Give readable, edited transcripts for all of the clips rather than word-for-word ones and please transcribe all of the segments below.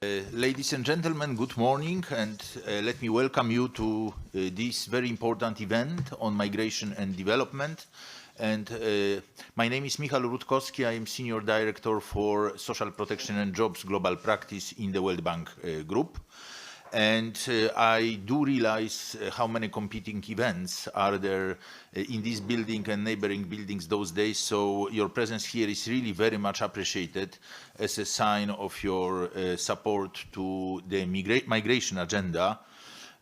Ladies and gentlemen, good morning, and let me welcome you to this very important event on migration and development. And my name is Michał Rutkowski. I am Senior Director for Social Protection and Jobs Global Practice in the World Bank Group. And I do realize how many competing events are there in this building and neighboring buildings those days. So your presence here is really very much appreciated as a sign of your support to the migration agenda.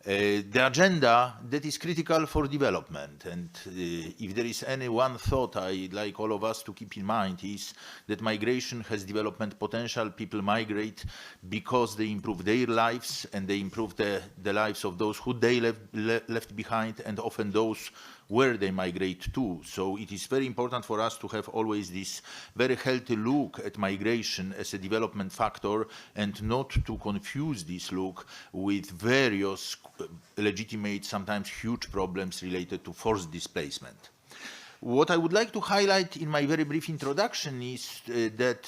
The agenda that is critical for development. And if there is any one thought I'd like all of us to keep in mind is that migration has development potential. People migrate because they improve their lives and they improve the lives of those who they left behind, and often those where they migrate to. So it is very important for us to have always this very healthy look at migration as a development factor and not to confuse this look with various legitimate, sometimes huge problems related to forced displacement. What I would like to highlight in my very brief introduction is that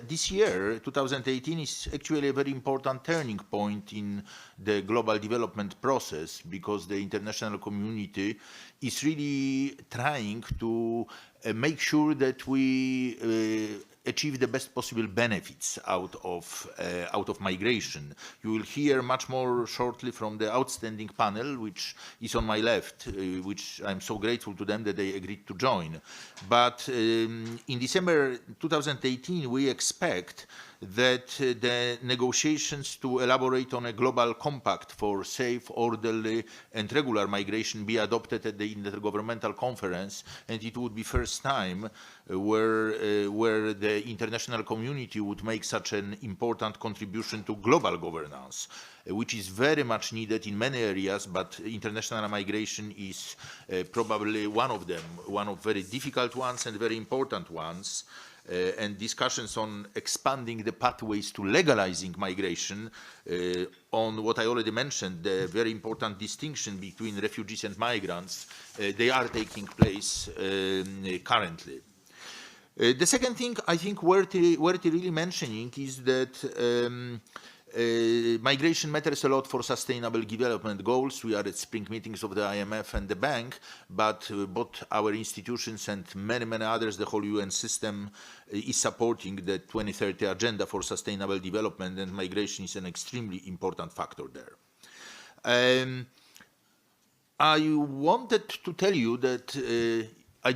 this year, 2018, is actually a very important turning point in the global development process, because the international community is really trying to make sure that we achieve the best possible benefits out of migration. You will hear much more shortly from the outstanding panel, which is on my left, which I'm so grateful to them that they agreed to join. But in December 2018, we expect that the negotiations to elaborate on a global compact for safe, orderly, and regular migration be adopted at the Intergovernmental Conference, and it would be first time where the international community would make such an important contribution to global governance, which is very much needed in many areas, but international migration is probably one of them, one of very difficult ones and very important ones. And discussions on expanding the pathways to legalizing migration on what I already mentioned, the very important distinction between refugees and migrants, they are taking place currently. The second thing I think worth really mentioning is that migration matters a lot for sustainable development goals. We are at spring meetings of the IMF and the bank, but both our institutions and many, many others, the whole UN system is supporting the 2030 agenda for sustainable development, and migration is an extremely important factor there. I wanted to tell you that I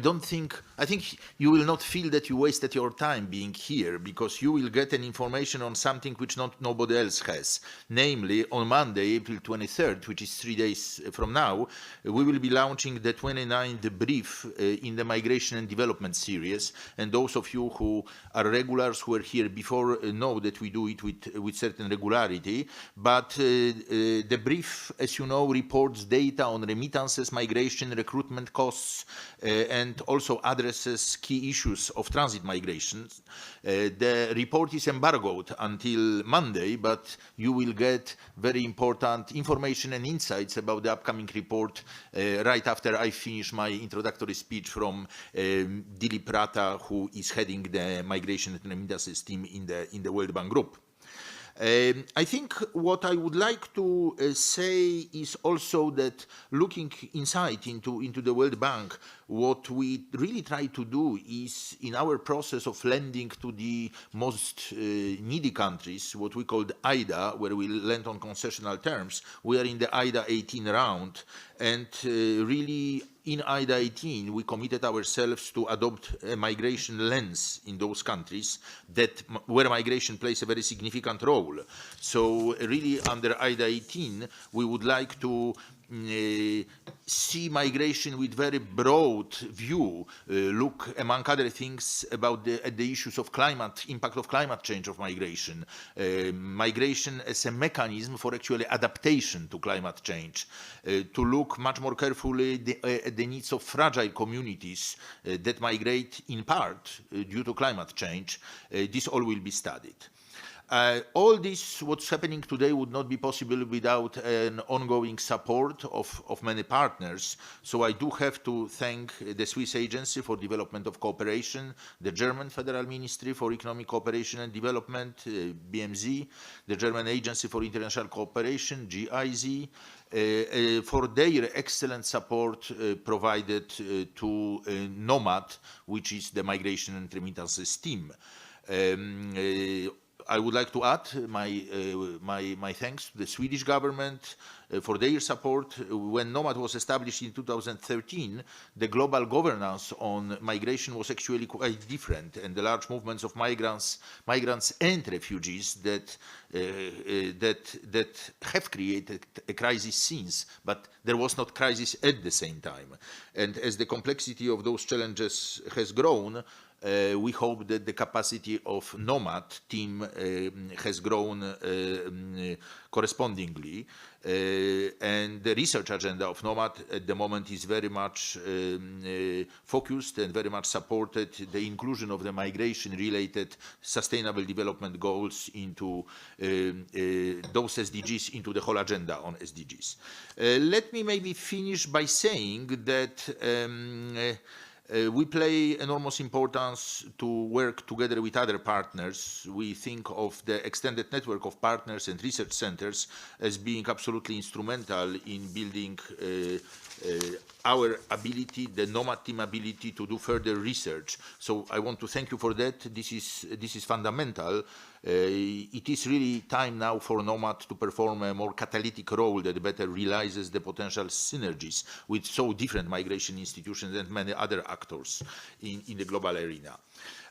think you will not feel that you wasted your time being here, because you will get an information on something which nobody else has. Namely, on Monday, April 23rd, which is 3 days from now, we will be launching the 29th brief in the Migration and Development series. And those of you who are regulars who were here before know that we do it with certain regularity. But the brief, as you know, reports data on remittances, migration, recruitment costs, and also addresses key issues of transit migration. The report is embargoed until Monday, but you will get very important information and insights about the upcoming report right after I finish my introductory speech from Dilip Rata, who is heading the migration and remittances team in the World Bank Group. I think what I would like to say is also that looking inside into the World Bank, what we really try to do is, in our process of lending to the most needy countries, what we call the IDA, where we lend on concessional terms, we are in the IDA 18 round, and really in IDA 18, we committed ourselves to adopt a migration lens in those countries where migration plays a very significant role. So really under IDA 18, we would like to see migration with very broad view, look among other things at the issues of impact of climate change of migration, migration as a mechanism for actually adaptation to climate change, to look much more carefully at the needs of fragile communities that migrate in part due to climate change. This all will be studied. All this, what's happening today, would not be possible without an ongoing support of many partners. So I do have to thank the Swiss Agency for Development of Cooperation, the German Federal Ministry for Economic Cooperation and Development, BMZ, the German Agency for International Cooperation, GIZ, for their excellent support provided to NOMAD, which is the Migration and Remittances team. I would like to add my thanks to the Swedish government for their support. When NOMAD was established in 2013, the global governance on migration was actually quite different, and the large movements of migrants and refugees that have created a crisis since, but there was not crisis at the same time. And as the complexity of those challenges has grown, we hope that the capacity of NOMAD team has grown correspondingly. And the research agenda of NOMAD at the moment is very much focused and very much supported the inclusion of the migration-related sustainable development goals into those SDGs, into the whole agenda on SDGs. Let me maybe finish by saying that we play enormous importance to work together with other partners. We think of the extended network of partners and research centers as being absolutely instrumental in building our ability, the NOMAD team ability to do further research. So I want to thank you for that. This is fundamental. It is really time now for NOMAD to perform a more catalytic role that better realizes the potential synergies with so different migration institutions and many other actors in the global arena.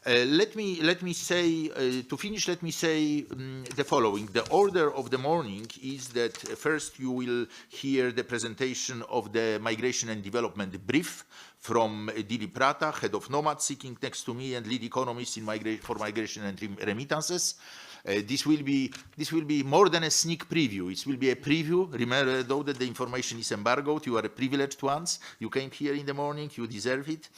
Let me say, to finish, let me say the following. The order of the morning is that first you will hear the presentation of the Migration and Development Brief from Dilip Prata, head of NOMAD, sitting next to me, and lead economist for migration and remittances. This will be more than a sneak preview. It will be a preview. Remember, though, that the information is embargoed. You are a privileged ones. You came here in the morning. You deserve it.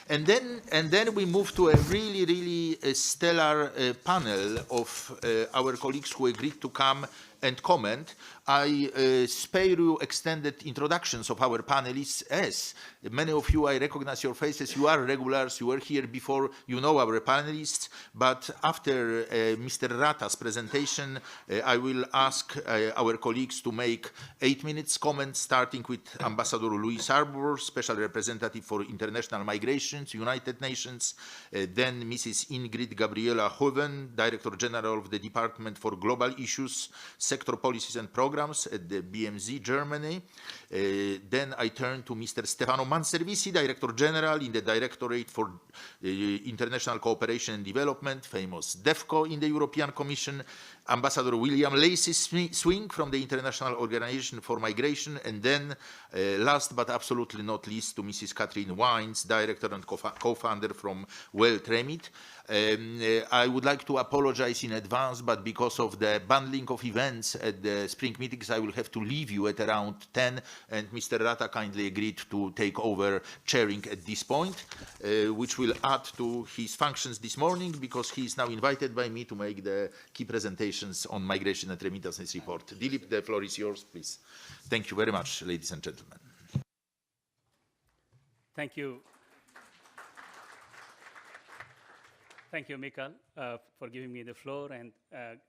And then we move to a really stellar panel of our colleagues who agreed to come and comment. I spare you extended introductions of our panelists, as many of you, I recognize your faces, you are regulars, you were here before, you know our panelists, but after Mr. Rata's presentation, I will ask our colleagues to make 8 minutes comments, starting with Ambassador Louise Arbour, Special Representative for International Migrations, United Nations, then Mrs. Ingrid Gabriela Hoven, Director General of the Department for Global Issues, Sector Policies and Programs at the BMZ Germany. Then I turn to Mr. Stefano Manservisi, Director General in the Directorate for International Cooperation and Development, famous DEFCO in the European Commission, Ambassador William Lacey-Swing from the International Organization for Migration, and then last but absolutely not least to Mrs. Catherine Wines, Director and co-founder from Wealth Remit. I would like to apologize in advance, but because of the bundling of events at the spring meetings, I will have to leave you at around 10, and Mr. Rata kindly agreed to take over chairing at this point, which will add to his functions this morning, because he is now invited by me to make the key presentations on migration and remittances report. Dilip, the floor is yours, please. Thank you very much, ladies and gentlemen. Thank you. Thank you, Mikhail, for giving me the floor, and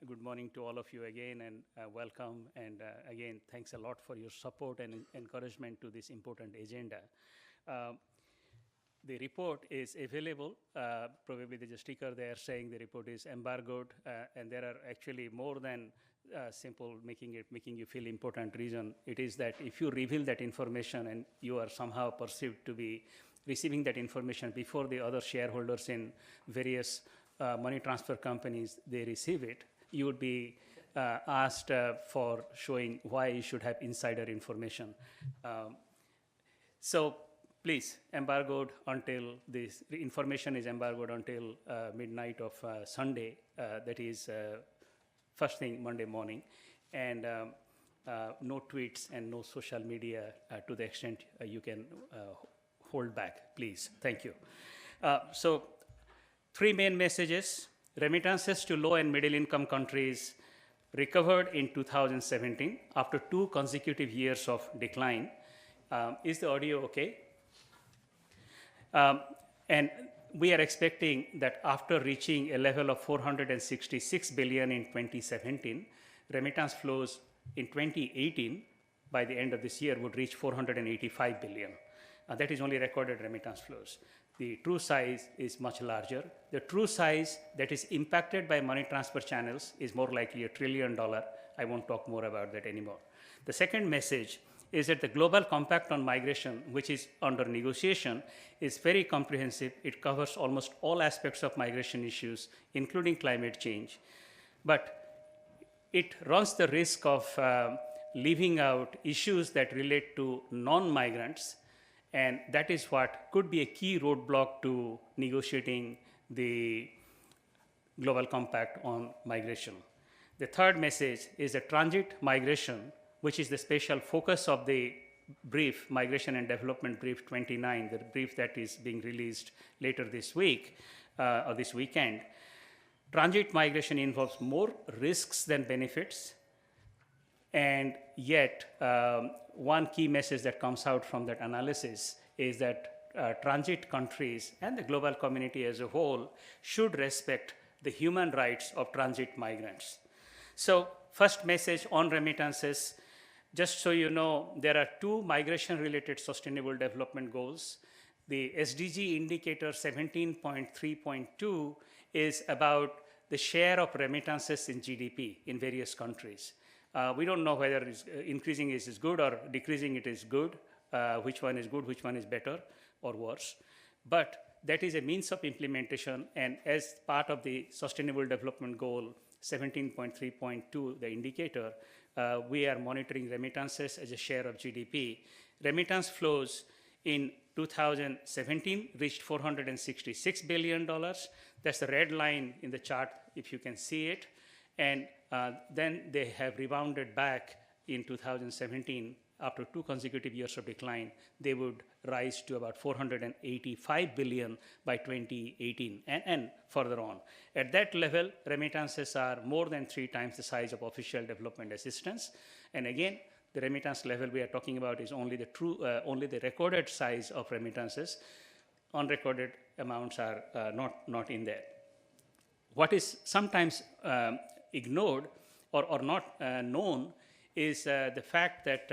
good morning to all of you again, and welcome, and again, thanks a lot for your support and encouragement to this important agenda. The report is available. Probably there's a sticker there saying the report is embargoed, and there are actually more than simple making you feel important reason. It is that if you reveal that information and you are somehow perceived to be receiving that information before the other shareholders in various money transfer companies, they receive it, you would be asked for showing why you should have insider information. So please, embargoed until this information is embargoed until midnight of Sunday, that is first thing Monday morning, and no tweets and no social media to the extent you can hold back, please. Thank you. So 3 main messages. Remittances to low and middle income countries recovered in 2017 after 2 consecutive years of decline. Is the audio okay? And we are expecting that after reaching a level of 466 billion in 2017, remittance flows in 2018 by the end of this year would reach 485 billion. That is only recorded remittance flows. The true size is much larger. The true size that is impacted by money transfer channels is more likely $1 trillion. I won't talk more about that anymore. The second message is that the Global Compact on Migration, which is under negotiation, is very comprehensive. It covers almost all aspects of migration issues, including climate change. But it runs the risk of leaving out issues that relate to non-migrants, and that is what could be a key roadblock to negotiating the Global Compact on Migration. The third message is that transit migration, which is the special focus of the brief, Migration and Development Brief 29, the brief that is being released later this week or this weekend. Transit migration involves more risks than benefits, and yet one key message that comes out from that analysis is that transit countries and the global community as a whole should respect the human rights of transit migrants. So first message on remittances, just so you know, there are 2 migration-related sustainable development goals. The SDG indicator 17.3.2 is about the share of remittances in GDP in various countries. We don't know whether increasing it is good or decreasing it is good, which one is good, which one is better or worse. But that is a means of implementation, and as part of the Sustainable Development Goal 17.3.2, the indicator, we are monitoring remittances as a share of GDP. Remittance flows in 2017 reached $466 billion. That's the red line in the chart, if you can see it. And then they have rebounded back in 2017. After 2 consecutive years of decline, they would rise to about 485 billion by 2018 and further on. At that level, remittances are more than 3 times the size of official development assistance. And again, the remittance level we are talking about is only the only the recorded size of remittances. Unrecorded amounts are not in there. What is sometimes ignored or not known is the fact that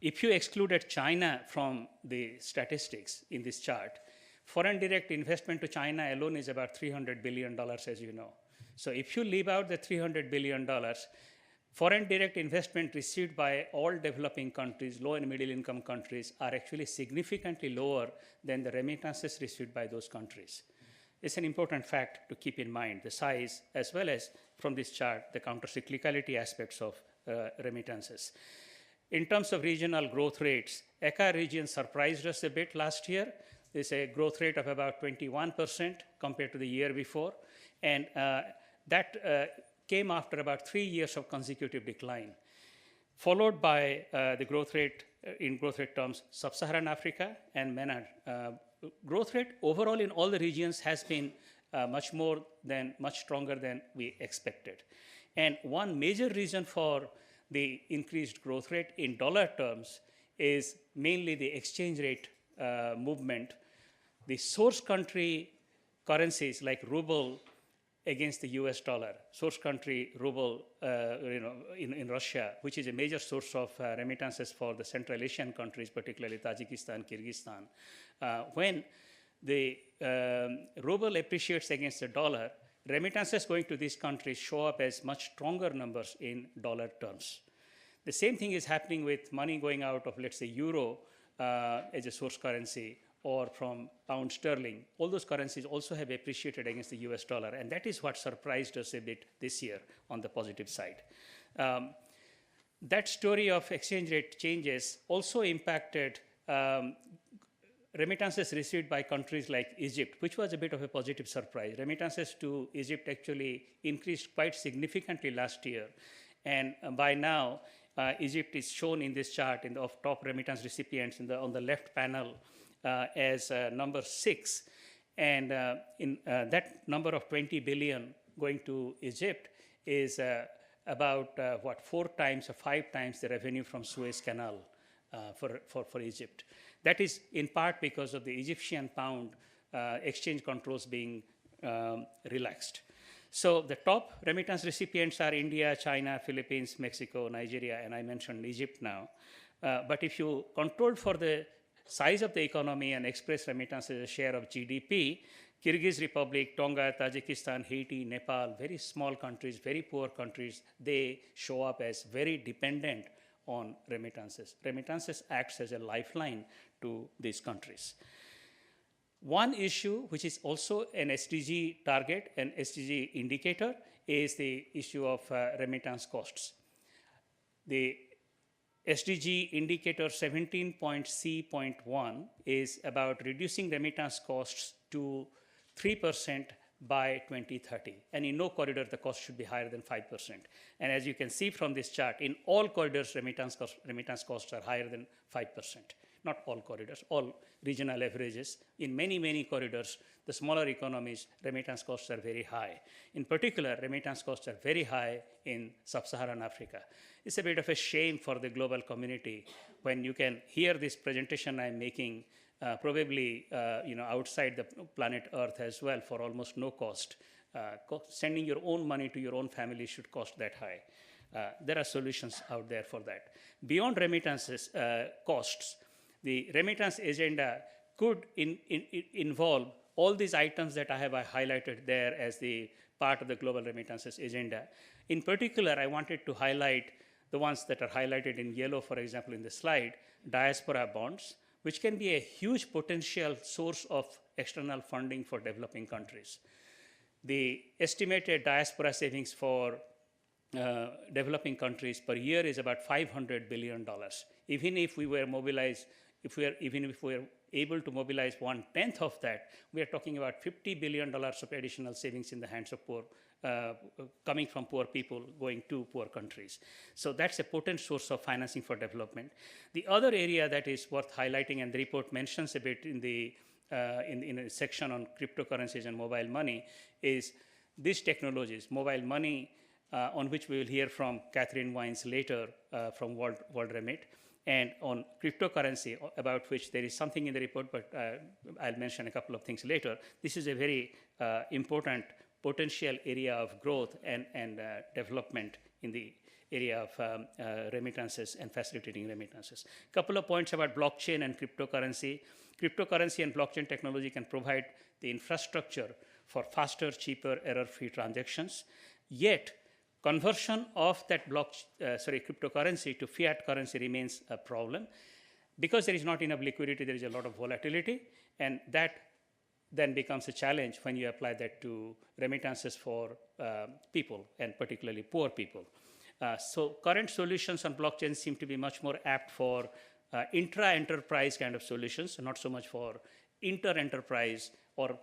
if you excluded China from the statistics in this chart, foreign direct investment to China alone is about $300 billion, as you know. So if you leave out the $300 billion, foreign direct investment received by all developing countries, low and middle income countries, are actually significantly lower than the remittances received by those countries. It's an important fact to keep in mind, the size as well as from this chart, the counter-cyclicality aspects of remittances. In terms of regional growth rates, ECA region surprised us a bit last year. There's a growth rate of about 21% compared to the year before. And that came after about 3 years of consecutive decline, followed by the growth rate, in growth rate terms, Sub-Saharan Africa and MENA. Growth rate overall in all the regions has been much stronger than we expected. And one major reason for the increased growth rate in dollar terms is mainly the exchange rate movement. The source country currencies like ruble against the US dollar, source country ruble in Russia, which is a major source of remittances for the Central Asian countries, particularly Tajikistan, Kyrgyzstan. When the ruble appreciates against the dollar, remittances going to these countries show up as much stronger numbers in dollar terms. The same thing is happening with money going out of, let's say, euro as a source currency, or from pound sterling. All those currencies also have appreciated against the US dollar, and that is what surprised us a bit this year on the positive side. That story of exchange rate changes also impacted remittances received by countries like Egypt, which was a bit of a positive surprise. Remittances to Egypt actually increased quite significantly last year, and by now, Egypt is shown in this chart in the top remittance recipients on the left panel as number 6. And that number of 20 billion going to Egypt is about 4 times or 5 times the revenue from Suez Canal for Egypt. That is in part because of the Egyptian pound exchange controls being relaxed. So the top remittance recipients are India, China, Philippines, Mexico, Nigeria, and I mentioned Egypt now. But if you control for the size of the economy and express remittance as a share of GDP, Kyrgyz Republic, Tonga, Tajikistan, Haiti, Nepal, very small countries, very poor countries, they show up as very dependent on remittances. Remittances acts as a lifeline to these countries. One issue, which is also an SDG target, an SDG indicator, is the issue of remittance costs. The SDG indicator 17.C.1 is about reducing remittance costs to 3% by 2030. And in no corridor, the cost should be higher than 5%. And as you can see from this chart, in all corridors, remittance costs are higher than 5%. Not all corridors, all regional averages. In many, many corridors, the smaller economies, remittance costs are very high. In particular, remittance costs are very high in sub-Saharan Africa. It's a bit of a shame for the global community when you can hear this presentation I'm making probably outside the planet Earth as well for almost no cost. Sending your own money to your own family should cost that high. There are solutions out there for that. Beyond remittances costs, the remittance agenda could involve all these items that I have highlighted there as the part of the global remittances agenda. In particular, I wanted to highlight the ones that are highlighted in yellow, for example, in the slide, diaspora bonds, which can be a huge potential source of external funding for developing countries. The estimated diaspora savings for developing countries per year is about $500 billion. Even if we were mobilized, even if we were able to mobilize 1/10 of that, we are talking about $50 billion of additional savings in the hands of poor, coming from poor people going to poor countries. So that's a potent source of financing for development. The other area that is worth highlighting, and the report mentions a bit in the in a section on cryptocurrencies and mobile money, is these technologies, mobile money, on which we will hear from Catherine Wines later from World Remit, and on cryptocurrency, about which there is something in the report, but I'll mention a couple of things later. This is a very important potential area of growth and development in the area of remittances and facilitating remittances. A couple of points about blockchain and cryptocurrency. Cryptocurrency and blockchain technology can provide the infrastructure for faster, cheaper, error-free transactions. Yet, conversion of that cryptocurrency to fiat currency remains a problem. Because there is not enough liquidity, there is a lot of volatility, and that then becomes a challenge when you apply that to remittances for people, and particularly poor people. So current solutions on blockchain seem to be much more apt for intra-enterprise kind of solutions, not so much for inter-enterprise or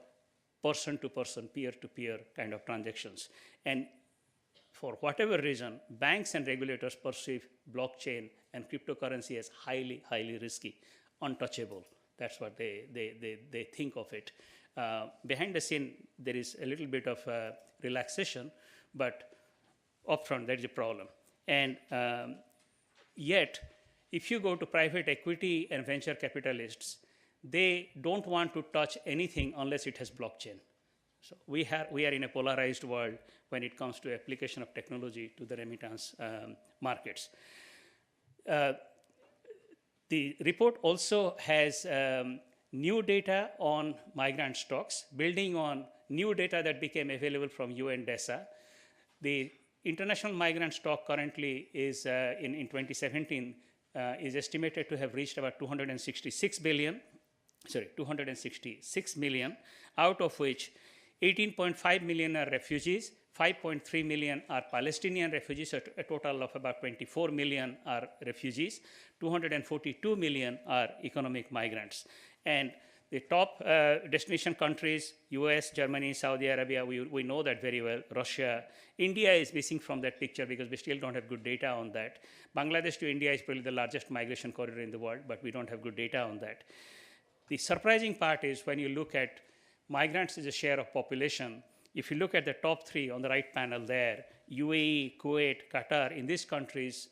person-to-person, peer-to-peer kind of transactions. And for whatever reason, banks and regulators perceive blockchain and cryptocurrency as highly, highly risky, untouchable. That's what they think of it. Behind the scene, there is a little bit of relaxation, but upfront, there is a problem. And yet, if you go to private equity and venture capitalists, they don't want to touch anything unless it has blockchain. So we are in a polarized world when it comes to application of technology to the remittance markets. The report also has new data on migrant stocks, building on new data that became available from UNDESA. The international migrant stock currently is, in 2017, is estimated to have reached about 266 million, out of which 18.5 million are refugees, 5.3 million are Palestinian refugees, so a total of about 24 million are refugees, 242 million are economic migrants. And the top destination countries, US, Germany, Saudi Arabia, we know that very well, Russia. India is missing from that picture because we still don't have good data on that. Bangladesh to India is probably the largest migration corridor in the world, but we don't have good data on that. The surprising part is when you look at migrants as a share of population, if you look at the top three on the right panel there, UAE, Kuwait, Qatar, in these countries,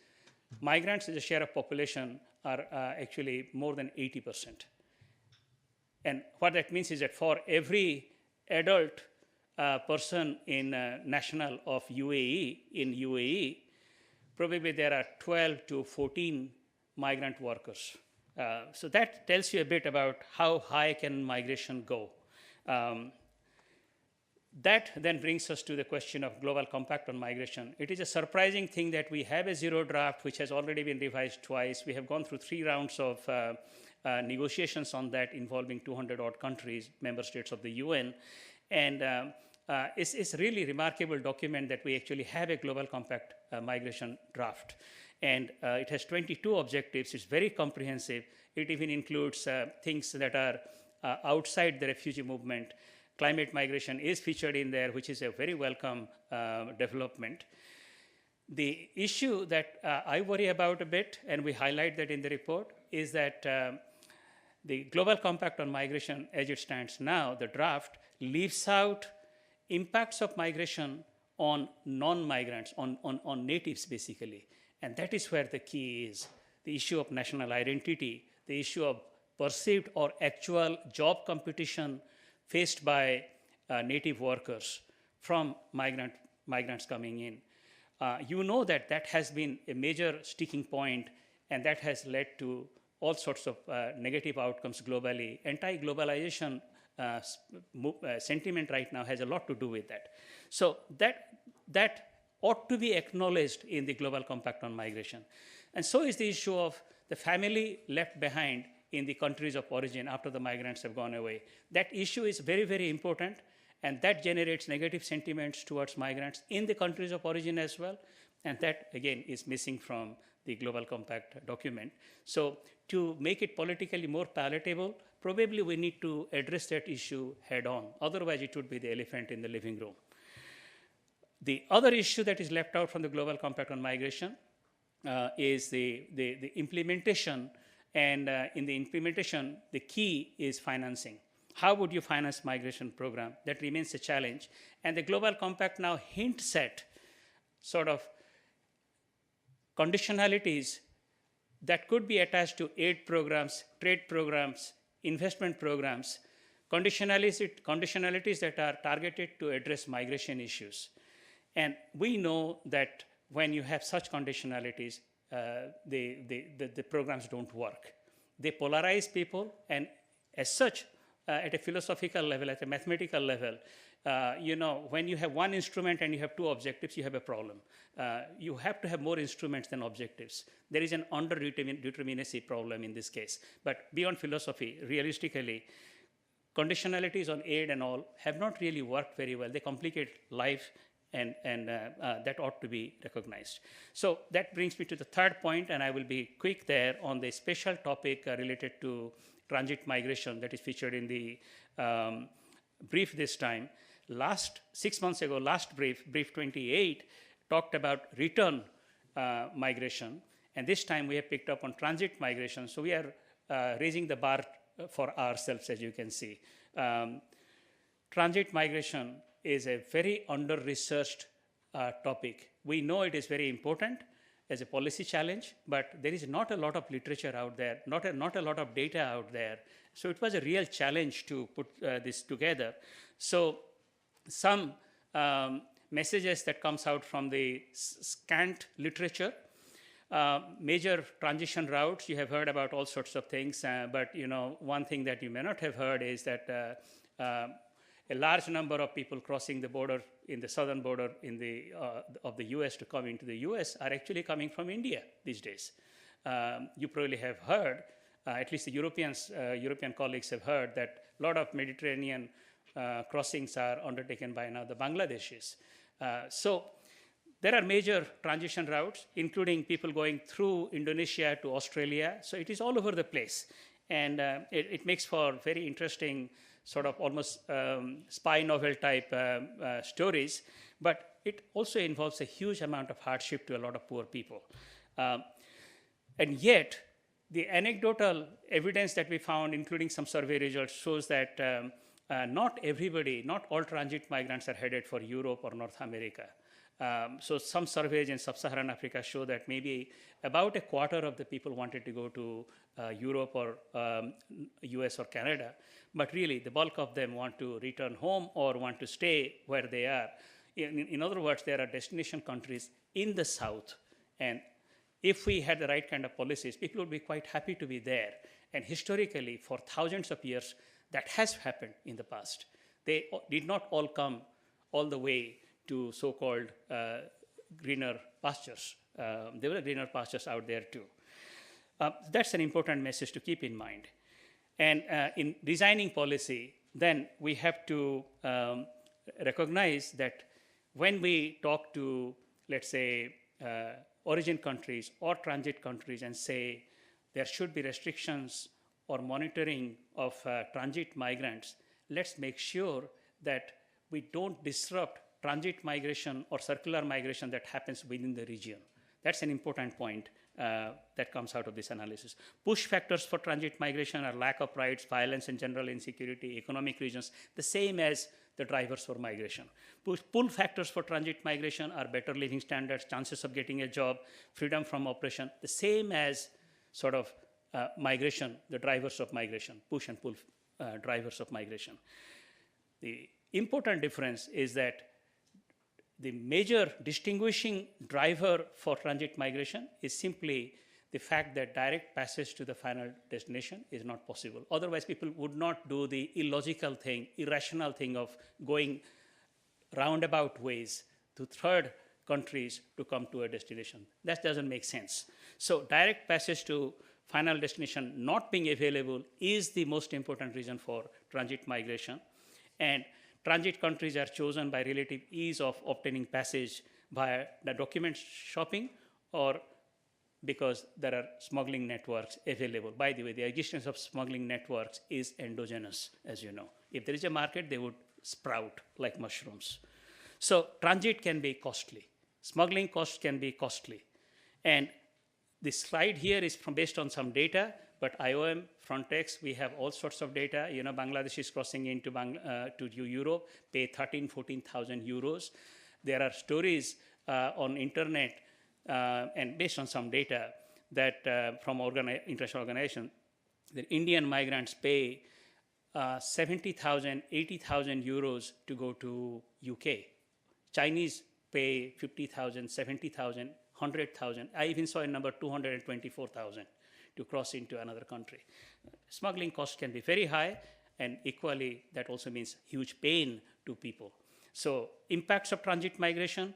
migrants as a share of population are actually more than 80%. And what that means is that for every adult person in national of UAE, probably there are 12 to 14 migrant workers. So that tells you a bit about how high can migration go. That then brings us to the question of global compact on migration. It is a surprising thing that we have a zero draft which has already been revised twice. We have gone through 3 rounds of negotiations on that involving 200 odd countries, member states of the UN. And it's a really remarkable document that we actually have a global compact migration draft. And it has 22 objectives. It's very comprehensive. It even includes things that are outside the refugee movement. Climate migration is featured in there, which is a very welcome development. The issue that I worry about a bit, and we highlight that in the report, is that the Global Compact on Migration, as it stands now, the draft, leaves out impacts of migration on non-migrants, on natives, basically. And that is where the key is. The issue of national identity, the issue of perceived or actual job competition faced by native workers from migrants coming in. You know that that has been a major sticking point, and that has led to all sorts of negative outcomes globally. Anti-globalization sentiment right now has a lot to do with that. So that ought to be acknowledged in the Global Compact on Migration. And so is the issue of the family left behind in the countries of origin after the migrants have gone away. That issue is very, very important, and that generates negative sentiments towards migrants in the countries of origin as well. And that, again, is missing from the Global Compact document. So to make it politically more palatable, probably we need to address that issue head on. Otherwise, it would be the elephant in the living room. The other issue that is left out from the Global Compact on Migration is the implementation. And in the implementation, the key is financing. How would you finance migration program? That remains a challenge. And the Global Compact now hints at sort of conditionalities that could be attached to aid programs, trade programs, investment programs, conditionalities that are targeted to address migration issues. And we know that when you have such conditionalities, the programs don't work. They polarize people, and as such, at a philosophical level, at a mathematical level, when you have one instrument and you have 2 objectives, you have a problem. You have to have more instruments than objectives. There is an under-determinacy problem in this case. But beyond philosophy, realistically, conditionalities on aid and all have not really worked very well. They complicate life, and that ought to be recognized. So that brings me to the third point, and I will be quick there on the special topic related to transit migration that is featured in the brief this time. 6 months ago, last brief 28, talked about return migration, and this time we have picked up on transit migration. So we are raising the bar for ourselves, as you can see. Transit migration is a very under-researched topic. We know it is very important as a policy challenge, but there is not a lot of literature out there, not a lot of data out there. So it was a real challenge to put this together. So some messages that comes out from the scant literature, major transition routes, you have heard about all sorts of things, but one thing that you may not have heard is that a large number of people crossing the border, in the southern border of the US to come into the US are actually coming from India these days. You probably have heard, at least the European colleagues have heard, that a lot of Mediterranean crossings are undertaken by now the Bangladeshis. So there are major transition routes, including people going through Indonesia to Australia. So it is all over the place. And it makes for very interesting sort of almost spy novel type stories, but it also involves a huge amount of hardship to a lot of poor people. And yet, the anecdotal evidence that we found, including some survey results, shows that not everybody, not all transit migrants are headed for Europe or North America. So some surveys in sub-Saharan Africa show that maybe about a quarter of the people wanted to go to Europe or US or Canada, but really the bulk of them want to return home or want to stay where they are. In other words, there are destination countries in the south, and if we had the right kind of policies, people would be quite happy to be there. And historically, for thousands of years, that has happened in the past. They did not all come all the way to so-called greener pastures. There were greener pastures out there too. That's an important message to keep in mind. And in designing policy, then we have to recognize that when we talk to, let's say, origin countries or transit countries and say there should be restrictions or monitoring of transit migrants, let's make sure that we don't disrupt transit migration or circular migration that happens within the region. That's an important point that comes out of this analysis. Push factors for transit migration are lack of rights, violence and general insecurity, economic reasons, the same as the drivers for migration. Pull factors for transit migration are better living standards, chances of getting a job, freedom from oppression, the same as sort of migration, the drivers of migration, push and pull drivers of migration. The important difference is that the major distinguishing driver for transit migration is simply the fact that direct passage to the final destination is not possible. Otherwise, people would not do the illogical thing, irrational thing of going roundabout ways to third countries to come to a destination. That doesn't make sense. So direct passage to final destination not being available is the most important reason for transit migration. And transit countries are chosen by relative ease of obtaining passage via the document shopping or because there are smuggling networks available. By the way, the existence of smuggling networks is endogenous, as you know. If there is a market, they would sprout like mushrooms. So transit can be costly. Smuggling costs can be costly. And this slide here is based on some data, but IOM, Frontex, we have all sorts of data. You know, Bangladesh is crossing into Europe, pay 14,000 euros. There are stories on internet and based on some data that from international organizations, the Indian migrants pay 70,000, 80,000 euros to go to UK. Chinese pay 50,000, 70,000, 100,000. I even saw a number 224,000 to cross into another country. Smuggling costs can be very high, and equally that also means huge pain to people. So impacts of transit migration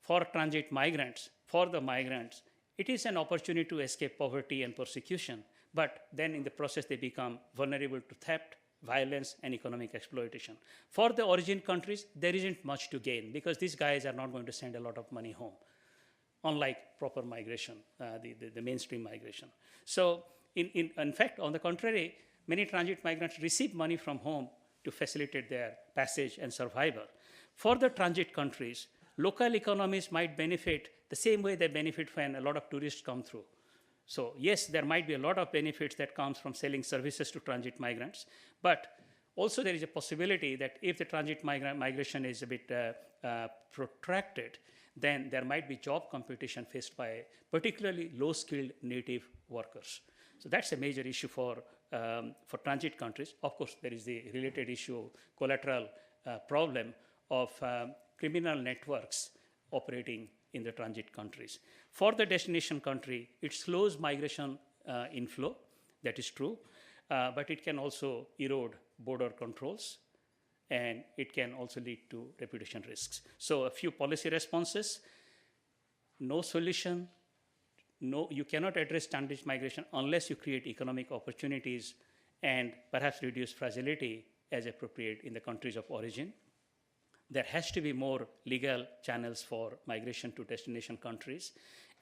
for transit migrants, for the migrants, it is an opportunity to escape poverty and persecution, but then in the process they become vulnerable to theft, violence, and economic exploitation. For the origin countries, there isn't much to gain because these guys are not going to send a lot of money home, unlike proper migration, the mainstream migration. So in fact, on the contrary, many transit migrants receive money from home to facilitate their passage and survival. For the transit countries, local economies might benefit the same way they benefit when a lot of tourists come through. So yes, there might be a lot of benefits that comes from selling services to transit migrants, but also there is a possibility that if the transit migration is a bit protracted, then there might be job competition faced by particularly low-skilled native workers. So that's a major issue for transit countries. Of course, there is the related issue, collateral problem of criminal networks operating in the transit countries. For the destination country, it slows migration inflow, that is true, but it can also erode border controls, and it can also lead to reputation risks. So a few policy responses: no solution, you cannot address transit migration unless you create economic opportunities and perhaps reduce fragility as appropriate in the countries of origin. There has to be more legal channels for migration to destination countries.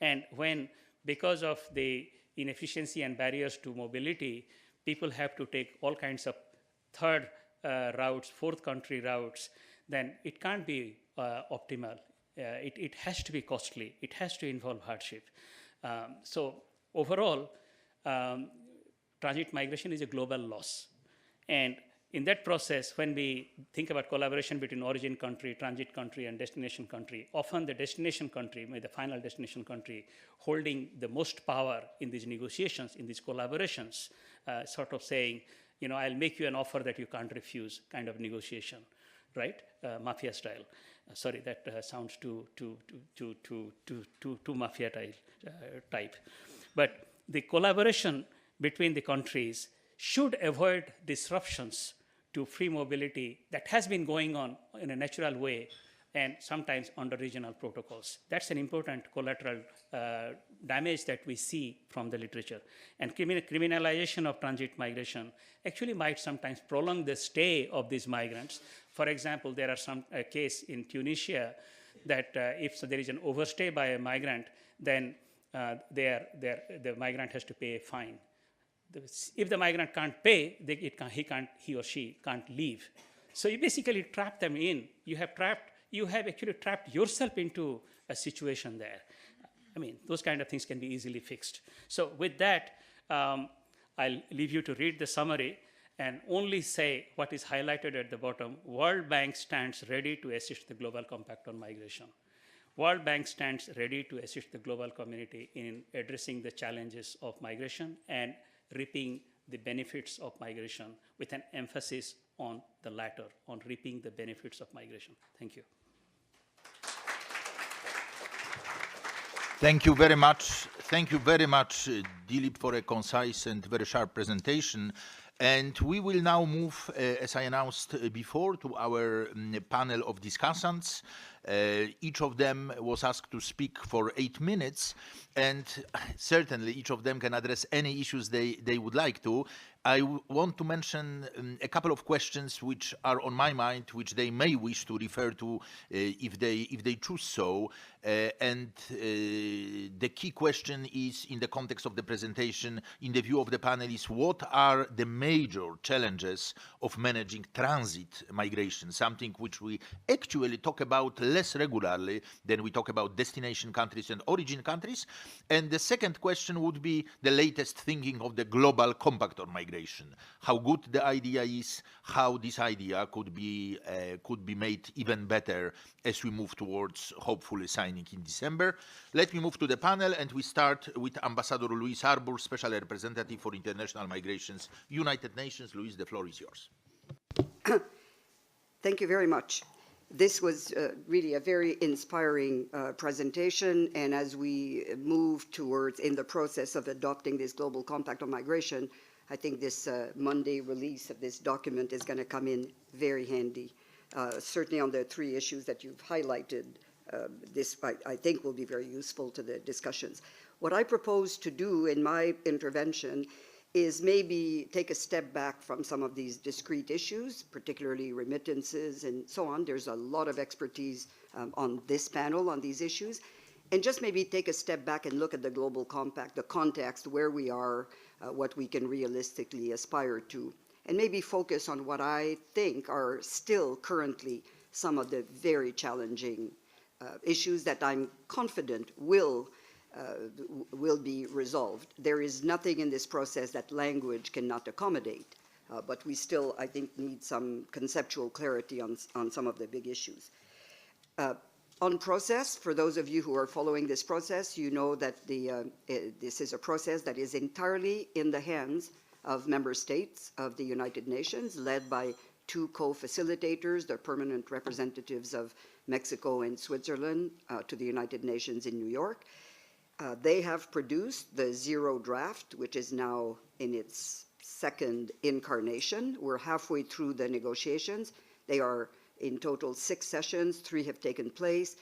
And when, because of the inefficiency and barriers to mobility, people have to take all kinds of third routes, fourth country routes, then it can't be optimal. It has to be costly. It has to involve hardship. So overall, transit migration is a global loss. And in that process, when we think about collaboration between origin country, transit country, and destination country, often the destination country, the final destination country, holding the most power in these negotiations, in these collaborations, sort of saying, I'll make you an offer that you can't refuse, kind of negotiation, right? Mafia style. Sorry, that sounds too mafia type. But the collaboration between the countries should avoid disruptions to free mobility that has been going on in a natural way and sometimes under regional protocols. That's an important collateral damage that we see from the literature. And criminalization of transit migration actually might sometimes prolong the stay of these migrants. For example, there are some case in Tunisia that if there is an overstay by a migrant, then the migrant has to pay a fine. If the migrant can't pay, he or she can't leave. So you basically trap them in. You have actually trapped yourself into a situation there. I mean, those kind of things can be easily fixed. So with that, I'll leave you to read the summary and only say what is highlighted at the bottom. World Bank stands ready to assist the Global Compact on Migration. World Bank stands ready to assist the global community in addressing the challenges of migration and reaping the benefits of migration, with an emphasis on the latter, on reaping the benefits of migration. Thank you. Thank you very much. Thank you very much, Dilip, for a concise and very sharp presentation. And we will now move, as I announced before, to our panel of discussants. Each of them was asked to speak for 8 minutes, and certainly each of them can address any issues they would like to. I want to mention a couple of questions which are on my mind, which they may wish to refer to if they choose so. And the key question is, in the context of the presentation, in the view of the panelists, what are the major challenges of managing transit migration, something which we actually talk about less regularly than we talk about destination countries and origin countries. And the second question would be the latest thinking of the Global Compact on Migration, how good the idea is, how this idea could be made even better as we move towards hopefully signing in December. Let me move to the panel, and we start with Ambassador Luis Arbor, Special Representative for International Migrations, United Nations. Luis, the floor is yours. Thank you very much. This was really a very inspiring presentation, and as we move towards, in the process of adopting this Global Compact on Migration, I think this Monday release of this document is going to come in very handy. Certainly on the 3 issues that you've highlighted, this I think will be very useful to the discussions. What I propose to do in my intervention is maybe take a step back from some of these discrete issues, particularly remittances and so on. There's a lot of expertise on this panel on these issues, and just maybe take a step back and look at the Global Compact, the context, where we are, what we can realistically aspire to, and maybe focus on what I think are still currently some of the very challenging issues that I'm confident will be resolved. There is nothing in this process that language cannot accommodate, but we still, I think, need some conceptual clarity on some of the big issues. On process, for those of you who are following this process, you know that this is a process that is entirely in the hands of member states of the United Nations, led by 2 co-facilitators, the permanent representatives of Mexico and Switzerland to the United Nations in New York. They have produced the 0 draft, which is now in its 2nd incarnation. We're halfway through the negotiations. They are in total 6 sessions, 3 have taken place,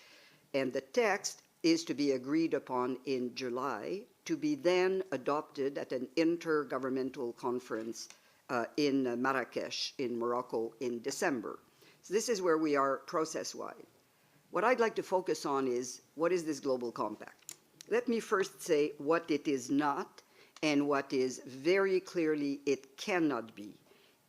and the text is to be agreed upon in July, to be then adopted at an intergovernmental conference in Marrakesh in Morocco in December. So this is where we are process-wise. What I'd like to focus on is, what is this Global Compact? Let me first say what it is not, and what is very clearly it cannot be.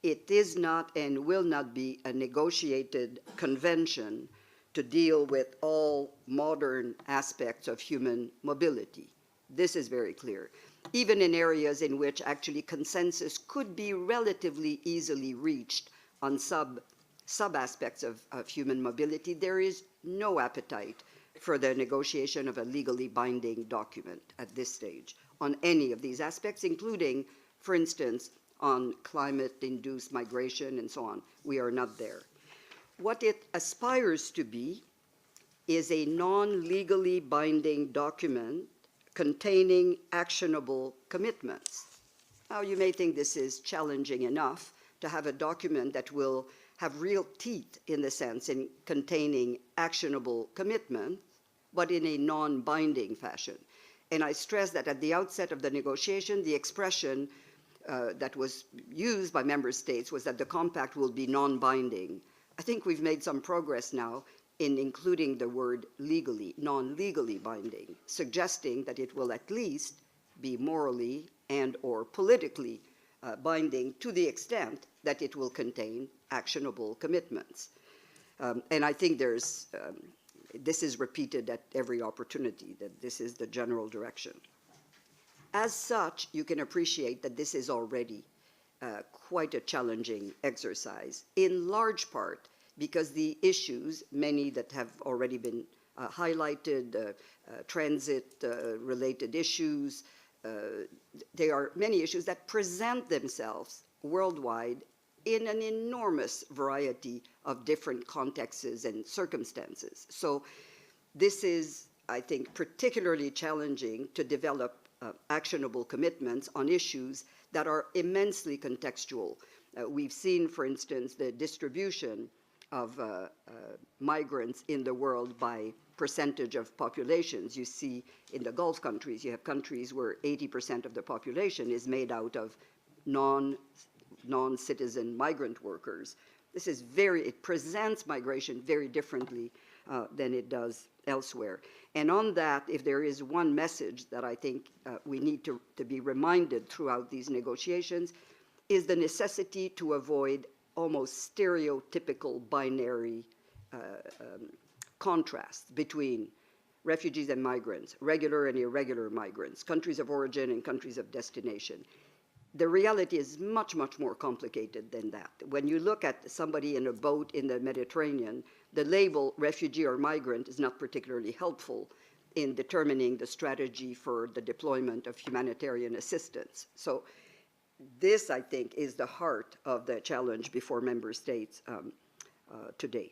It is not and will not be a negotiated convention to deal with all modern aspects of human mobility. This is very clear. Even in areas in which actually consensus could be relatively easily reached on sub-aspects of human mobility, there is no appetite for the negotiation of a legally binding document at this stage on any of these aspects, including, for instance, on climate-induced migration and so on. We are not there. What it aspires to be is a non-legally binding document containing actionable commitments. Now, you may think this is challenging enough to have a document that will have real teeth in the sense in containing actionable commitment, but in a non-binding fashion. And I stress that at the outset of the negotiation, the expression that was used by member states was that the compact will be non-binding. I think we've made some progress now in including the word legally, non-legally binding, suggesting that it will at least be morally and or politically binding to the extent that it will contain actionable commitments. And I think there's, this is repeated at every opportunity, that this is the general direction. As such, you can appreciate that this is already quite a challenging exercise, in large part because the issues, many that have already been highlighted, transit-related issues, there are many issues that present themselves worldwide in an enormous variety of different contexts and circumstances. So this is, I think, particularly challenging to develop actionable commitments on issues that are immensely contextual. We've seen, for instance, the distribution of migrants in the world by percentage of populations. You see in the Gulf countries, you have countries where 80% of the population is made out of non-citizen migrant workers. This is it presents migration very differently than it does elsewhere. And on that, if there is one message that I think we need to be reminded throughout these negotiations, is the necessity to avoid almost stereotypical binary contrast between refugees and migrants, regular and irregular migrants, countries of origin and countries of destination. The reality is much, much more complicated than that. When you look at somebody in a boat in the Mediterranean, the label refugee or migrant is not particularly helpful in determining the strategy for the deployment of humanitarian assistance. So this, I think, is the heart of the challenge before member states today.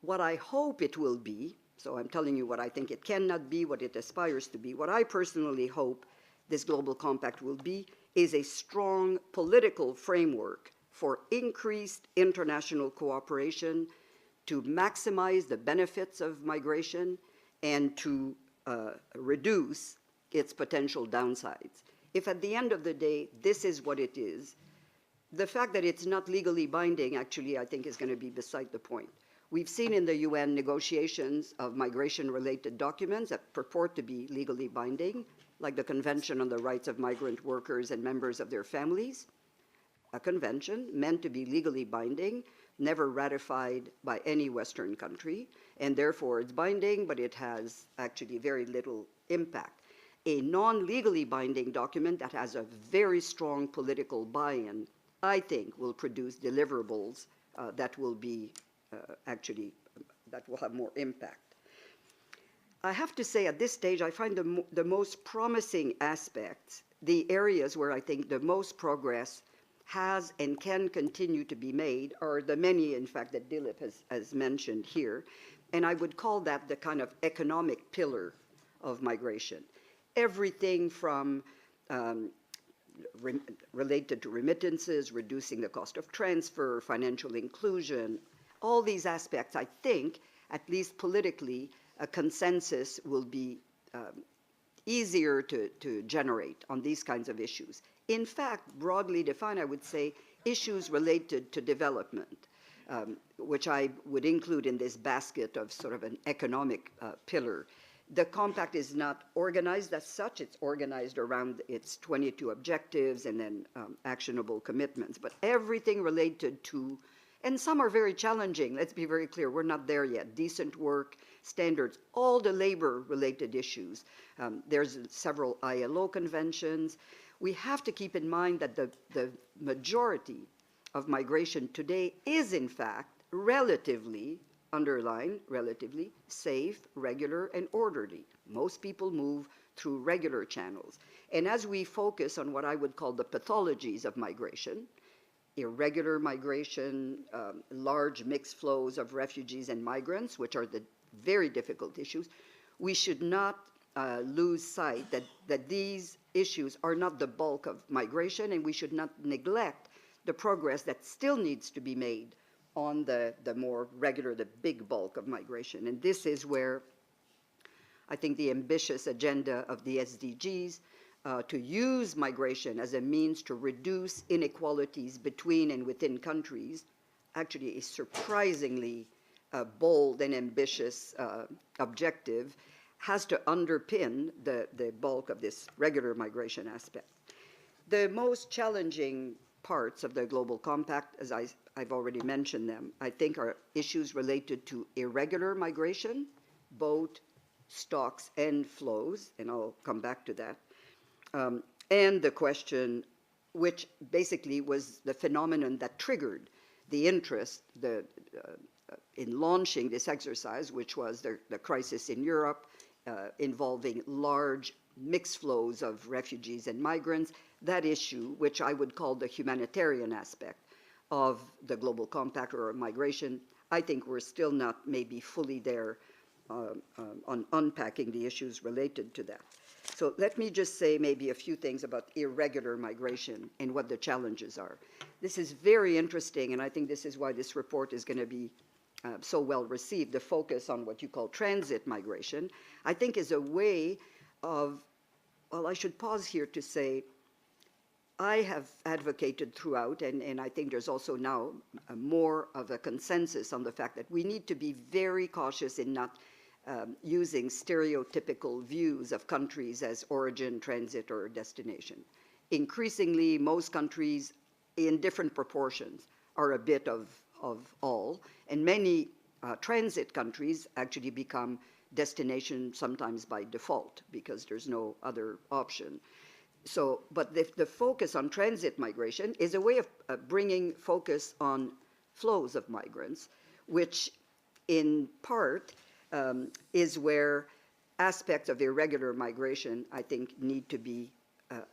What I hope it will be, so I'm telling you what I think it cannot be, what it aspires to be, what I personally hope this global compact will be, is a strong political framework for increased international cooperation to maximize the benefits of migration and to reduce its potential downsides. If at the end of the day, this is what it is, the fact that it's not legally binding actually, I think, is going to be beside the point. We've seen in the UN negotiations of migration-related documents that purport to be legally binding, like the Convention on the Rights of Migrant Workers and Members of Their Families, a convention meant to be legally binding, never ratified by any Western country, and therefore it's binding, but it has actually very little impact. A non-legally binding document that has a very strong political buy-in, I think, will produce deliverables that will be that will have more impact. I have to say at this stage, I find the most promising aspects, the areas where I think the most progress has and can continue to be made, are the many, in fact, that Dilip has mentioned here. And I would call that the kind of economic pillar of migration. Everything from related to remittances, reducing the cost of transfer, financial inclusion, all these aspects, I think, at least politically, a consensus will be easier to generate on these kinds of issues. In fact, broadly defined, I would say issues related to development, which I would include in this basket of sort of an economic pillar. The compact is not organized as such. It's organized around its 22 objectives and then actionable commitments. But everything related to, and some are very challenging, let's be very clear, we're not there yet. Decent work, standards, all the labor-related issues. There's several ILO conventions. We have to keep in mind that the majority of migration today is, in fact, relatively, underline, relatively safe, regular, and orderly. Most people move through regular channels. And as we focus on what I would call the pathologies of migration, irregular migration, large mixed flows of refugees and migrants, which are the very difficult issues, we should not lose sight that these issues are not the bulk of migration, and we should not neglect the progress that still needs to be made on the more regular, the big bulk of migration. And this is where I think the ambitious agenda of the SDGs to use migration as a means to reduce inequalities between and within countries, actually a surprisingly bold and ambitious objective, has to underpin the bulk of this regular migration aspect. The most challenging parts of the Global Compact, as I've already mentioned them, I think are issues related to irregular migration, both stocks and flows, and I'll come back to that. And the question, which basically was the phenomenon that triggered the interest in launching this exercise, which was the crisis in Europe involving large mixed flows of refugees and migrants. That issue, which I would call the humanitarian aspect of the Global Compact or migration, I think we're still not maybe fully there on unpacking the issues related to that. So let me just say maybe a few things about irregular migration and what the challenges are. This is very interesting, and I think this is why this report is going to be so well received. The focus on what you call transit migration, I think, is a way of, well, I should pause here to say, I have advocated throughout, and I think there's also now more of a consensus on the fact that we need to be very cautious in not using stereotypical views of countries as origin, transit, or destination. Increasingly, most countries, in different proportions, are a bit of all, and many transit countries actually become destinations sometimes by default because there's no other option. So, but the focus on transit migration is a way of bringing focus on flows of migrants, which in part is where aspects of irregular migration, I think, need to be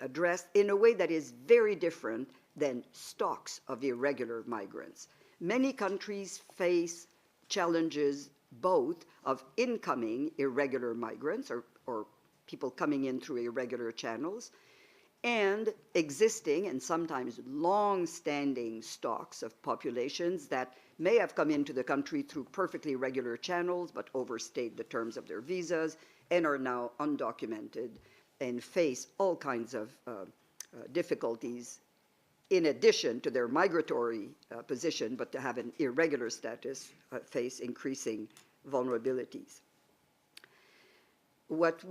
addressed in a way that is very different than stocks of irregular migrants. Many countries face challenges both of incoming irregular migrants or people coming in through irregular channels, and existing and sometimes long-standing stocks of populations that may have come into the country through perfectly regular channels but overstayed the terms of their visas and are now undocumented and face all kinds of difficulties in addition to their migratory position, but to have an irregular status, face increasing vulnerabilities. What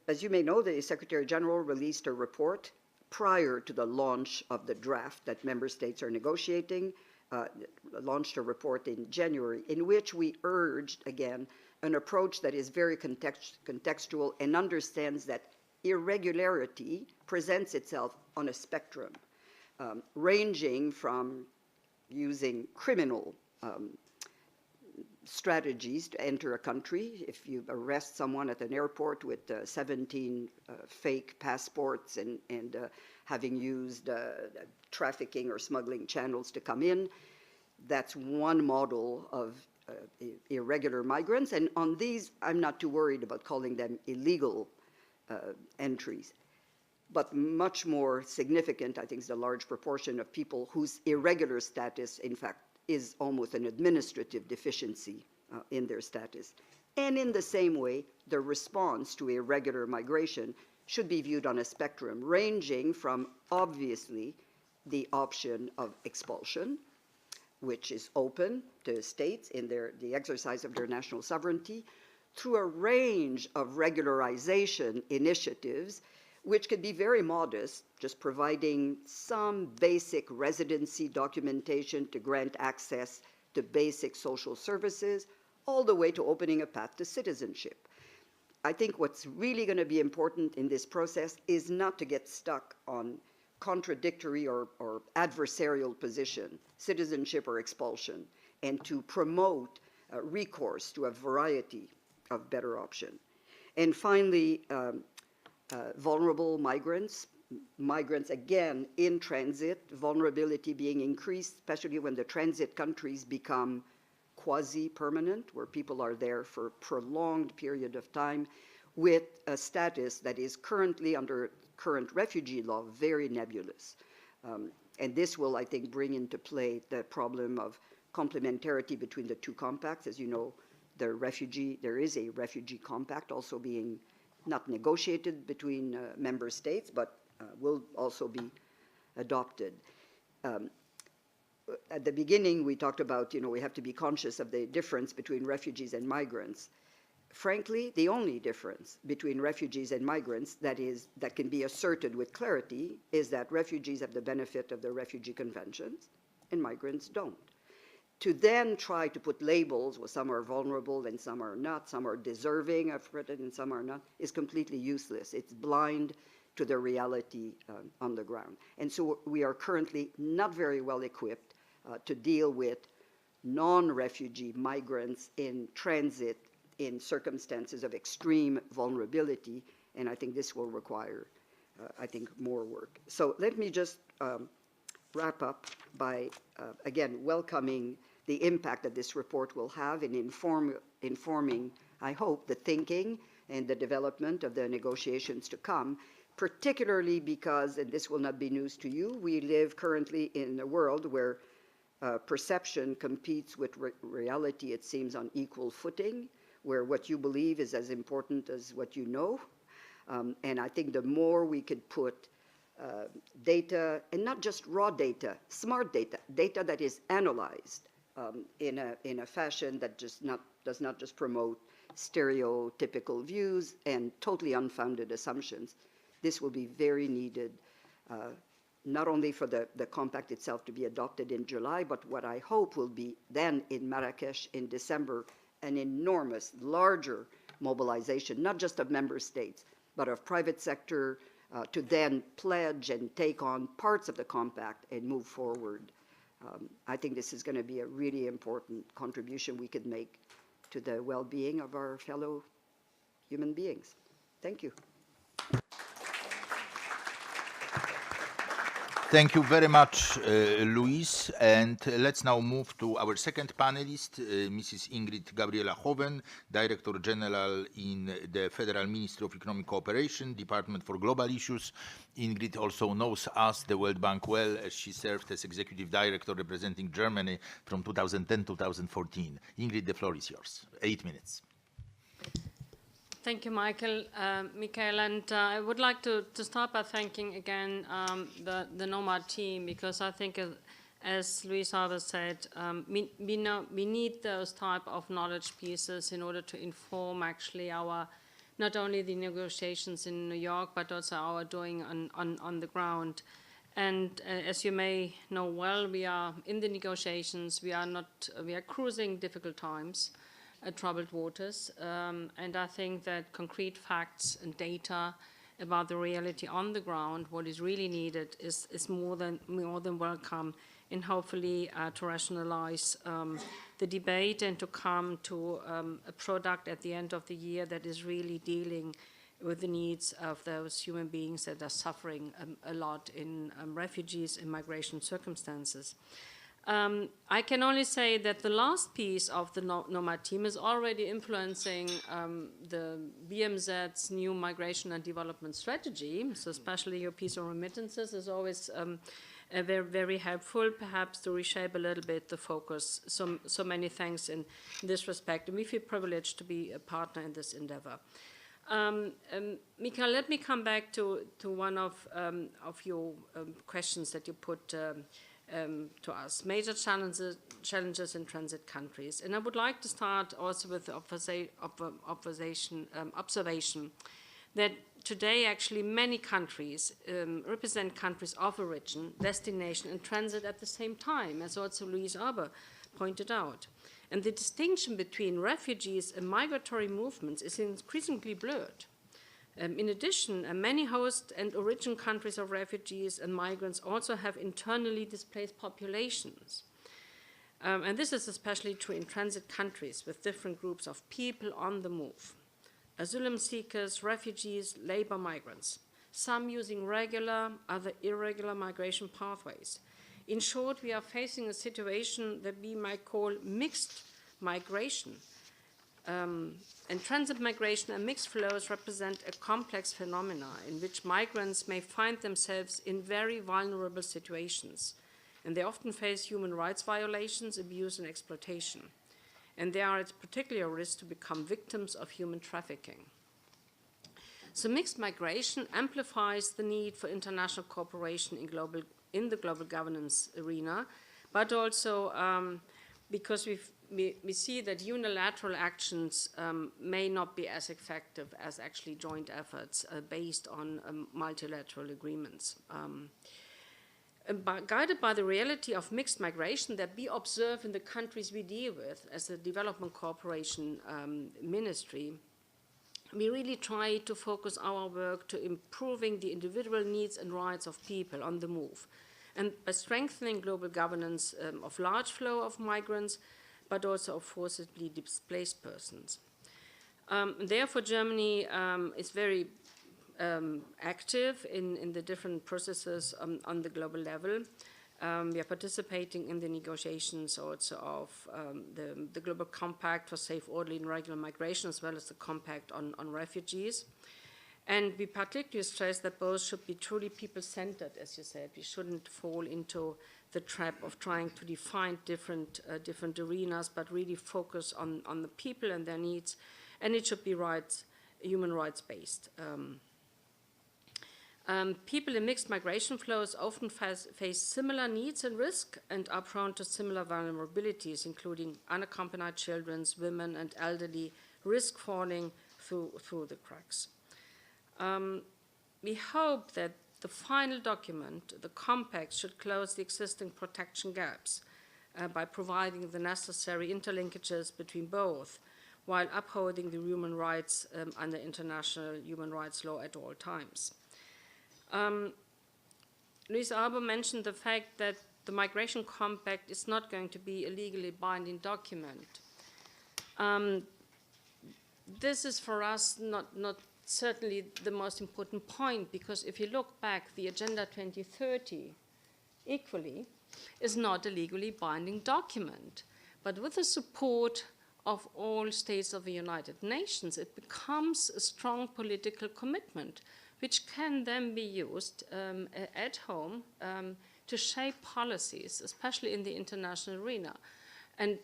as you may know, the Secretary General released a report prior to the launch of the draft that member states are negotiating, launched a report in January, in which we urged, again, an approach that is very contextual and understands that irregularity presents itself on a spectrum, ranging from using criminal strategies to enter a country. If you arrest someone at an airport with 17 fake passports and having used trafficking or smuggling channels to come in, that's one model of irregular migrants. And on these, I'm not too worried about calling them illegal entries. But much more significant, I think, is the large proportion of people whose irregular status, in fact, is almost an administrative deficiency in their status. And in the same way, the response to irregular migration should be viewed on a spectrum, ranging from, obviously, the option of expulsion, which is open to states in the exercise of their national sovereignty, through a range of regularization initiatives, which could be very modest, just providing some basic residency documentation to grant access to basic social services, all the way to opening a path to citizenship. I think what's really going to be important in this process is not to get stuck on contradictory or adversarial position, citizenship or expulsion, and to promote recourse to a variety of better options. And finally, vulnerable migrants. Migrants, again, in transit, vulnerability being increased, especially when the transit countries become quasi-permanent, where people are there for a prolonged period of time with a status that is currently, under current refugee law, very nebulous. And this will, I think, bring into play the problem of complementarity between the two compacts. As you know, there is a refugee compact also being not negotiated between member states, but will also be adopted. At the beginning, we talked about, we have to be conscious of the difference between refugees and migrants. Frankly, the only difference between refugees and migrants that can be asserted with clarity is that refugees have the benefit of the refugee conventions and migrants don't. To then try to put labels, well, some are vulnerable and some are not, some are deserving of credit and some are not, is completely useless. It's blind to the reality on the ground. And so we are currently not very well equipped to deal with non-refugee migrants in transit in circumstances of extreme vulnerability, and I think this will require, more work. So let me just wrap up by, again, welcoming the impact that this report will have in informing, I hope, the thinking and the development of the negotiations to come, particularly because, and this will not be news to you, we live currently in a world where perception competes with reality, it seems, on equal footing, where what you believe is as important as what you know. And I think the more we could put data, and not just raw data, smart data, data that is analyzed in a fashion that does not just promote stereotypical views and totally unfounded assumptions. This will be very needed, not only for the compact itself to be adopted in July, but what I hope will be then in Marrakesh in December, an enormous, larger mobilization, not just of member states, but of private sector, to then pledge and take on parts of the compact and move forward. I think this is going to be a really important contribution we could make to the well-being of our fellow human beings. Thank you. Thank you very much, Luis. And let's now move to our second panelist, Mrs. Ingrid Gabriela Hoven, Director General in the Federal Ministry of Economic Cooperation, Department for Global Issues. Ingrid also knows us, the World Bank, well, as she served as Executive Director representing Germany from 2010 to 2014. Ingrid, the floor is yours. 8 minutes. Thank you, Michael, and I would like to start by thanking again the NOMAD team, because I think, as Luis Alves said, we need those type of knowledge pieces in order to inform actually our, not only the negotiations in New York, but also our doing on the ground. And as you may know well, we are in the negotiations. We are cruising difficult times. Troubled waters, and I think that concrete facts and data about the reality on the ground, what is really needed, is more than welcome, and hopefully to rationalize the debate and to come to a product at the end of the year that is really dealing with the needs of those human beings that are suffering a lot in refugees and migration circumstances. I can only say that the last piece of the NOMAD team is already influencing the BMZ's new migration and development strategy. So especially your piece on remittances is always very, very helpful, perhaps to reshape a little bit the focus. So many thanks in this respect. And we feel privileged to be a partner in this endeavor. Michael, let me come back to one of your questions that you put to us, major challenges in transit countries. And I would like to start also with the observation that today actually many countries represent countries of origin, destination, and transit at the same time, as also Luis Alves pointed out. And the distinction between refugees and migratory movements is increasingly blurred. In addition, many host and origin countries of refugees and migrants also have internally displaced populations. And this is especially true in transit countries with different groups of people on the move. Asylum seekers, refugees, labor migrants, some using regular, other irregular migration pathways. In short, we are facing a situation that we might call mixed migration. And transit migration and mixed flows represent a complex phenomena in which migrants may find themselves in very vulnerable situations. And they often face human rights violations, abuse, and exploitation. And they are at particular risk to become victims of human trafficking. So mixed migration amplifies the need for international cooperation in the global governance arena, but also because we see that unilateral actions may not be as effective as actually joint efforts based on multilateral agreements. Guided by the reality of mixed migration that we observe in the countries we deal with as a development cooperation ministry, we really try to focus our work to improving the individual needs and rights of people on the move, and by strengthening global governance of large flow of migrants, but also of forcibly displaced persons. Therefore, Germany is very active in the different processes on the global level. We are participating in the negotiations also of the Global Compact for Safe, Orderly, and Regular Migration, as well as the Compact on refugees. And we particularly stress that both should be truly people-centered, as you said. We shouldn't fall into the trap of trying to define different arenas, but really focus on the people and their needs. And it should be human rights-based. People in mixed migration flows often face similar needs and risk and are prone to similar vulnerabilities, including unaccompanied children, women, and elderly, risk falling through the cracks. We hope that the final document, the compact, should close the existing protection gaps by providing the necessary interlinkages between both, while upholding the human rights under international human rights law at all times. Luis Alba mentioned the fact that the Migration Compact is not going to be a legally binding document. This is for us not certainly the most important point, because if you look back, the Agenda 2030 equally is not a legally binding document. But with the support of all states of the United Nations, it becomes a strong political commitment, which can then be used at home to shape policies, especially in the international arena. And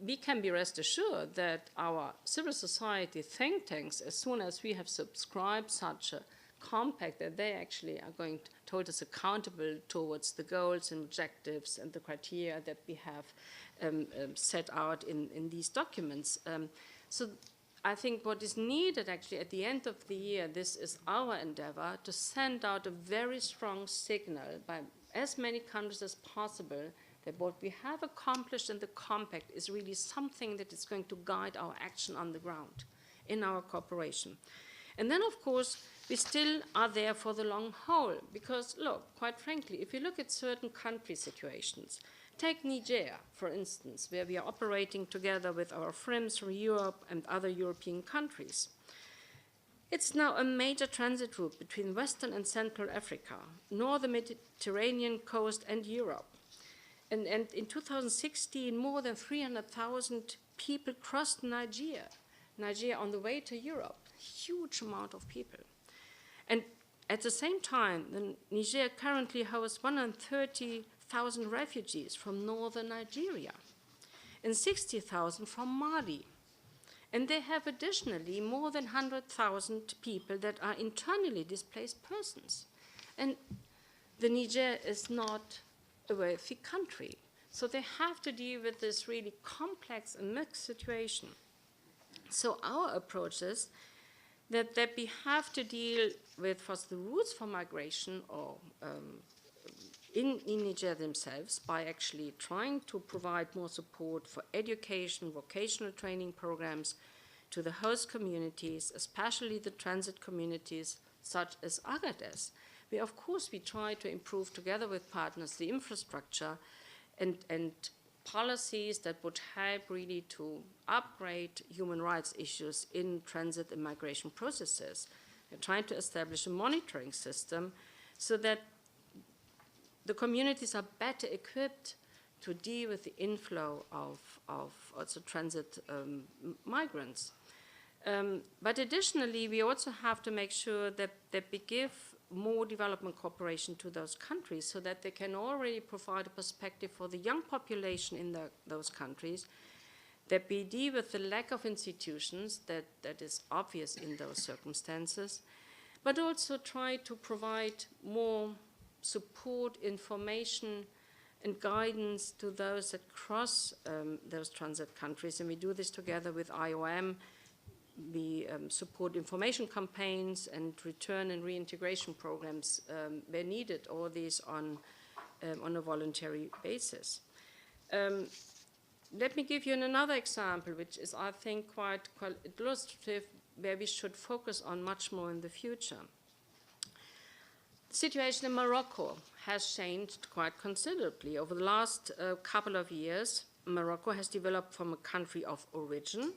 we can be rest assured that our civil society think tanks, as soon as we have subscribed such a compact, that they actually are going to hold us accountable towards the goals and objectives and the criteria that we have set out in these documents. So I think what is needed actually at the end of the year, this is our endeavor to send out a very strong signal by as many countries as possible that what we have accomplished in the compact is really something that is going to guide our action on the ground in our cooperation. And then, of course, we still are there for the long haul, because, look, quite frankly, if you look at certain country situations, take Niger, for instance, where we are operating together with our friends from Europe and other European countries. It's now a major transit route between Western and Central Africa, northern Mediterranean coast, and Europe. And in 2016, more than 300,000 people crossed Niger on the way to Europe. Huge amount of people. And at the same time, Niger currently hosts 130,000 refugees from northern Nigeria and 60,000 from Mali. And they have additionally more than 100,000 people that are internally displaced persons. And the Niger is not a wealthy country. So they have to deal with this really complex and mixed situation. So our approach is that we have to deal with first the routes for migration, or in Niger themselves by actually trying to provide more support for education, vocational training programs to the host communities, especially the transit communities such as Agadez. Of course, we try to improve together with partners the infrastructure and policies that would help really to upgrade human rights issues in transit and migration processes. We're trying to establish a monitoring system so that the communities are better equipped to deal with the inflow of also transit migrants. But additionally, we also have to make sure that we give more development cooperation to those countries so that they can already provide a perspective for the young population in those countries, that we deal with the lack of institutions that is obvious in those circumstances, but also try to provide more support, information, and guidance to those that cross those transit countries. And we do this together with IOM. We support information campaigns and return and reintegration programs where needed, all these on a voluntary basis. Let me give you another example, which is, I think, quite illustrative, where we should focus on much more in the future. The situation in Morocco has changed quite considerably. Over the last couple of years, Morocco has developed from a country of origin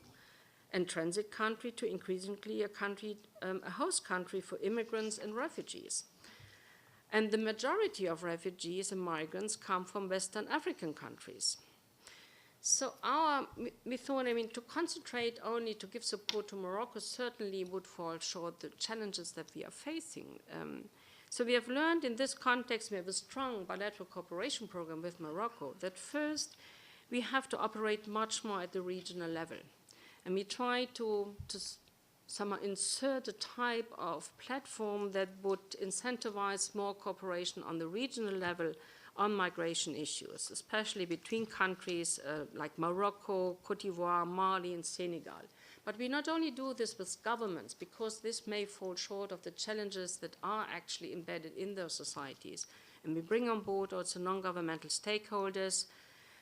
and transit country to increasingly a host country for immigrants and refugees. And the majority of refugees and migrants come from Western African countries. So we thought, to concentrate only to give support to Morocco certainly would fall short of the challenges that we are facing. So we have learned in this context, we have a strong bilateral cooperation program with Morocco, that first we have to operate much more at the regional level. And we try to somehow insert a type of platform that would incentivize more cooperation on the regional level on migration issues, especially between countries like Morocco, Cote d'Ivoire, Mali, and Senegal. But we not only do this with governments, because this may fall short of the challenges that are actually embedded in those societies. And we bring on board also non-governmental stakeholders,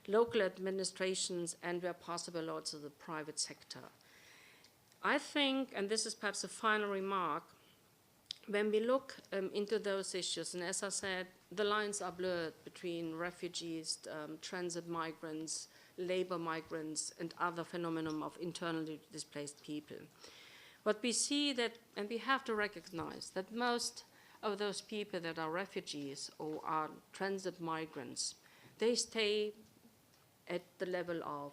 local administrations, and where possible also the private sector. I think, and this is perhaps a final remark, when we look into those issues, and as I said, the lines are blurred between refugees, transit migrants, labor migrants, and other phenomena of internally displaced people. What we see that, and we have to recognize that most of those people that are refugees or are transit migrants, they stay at the level of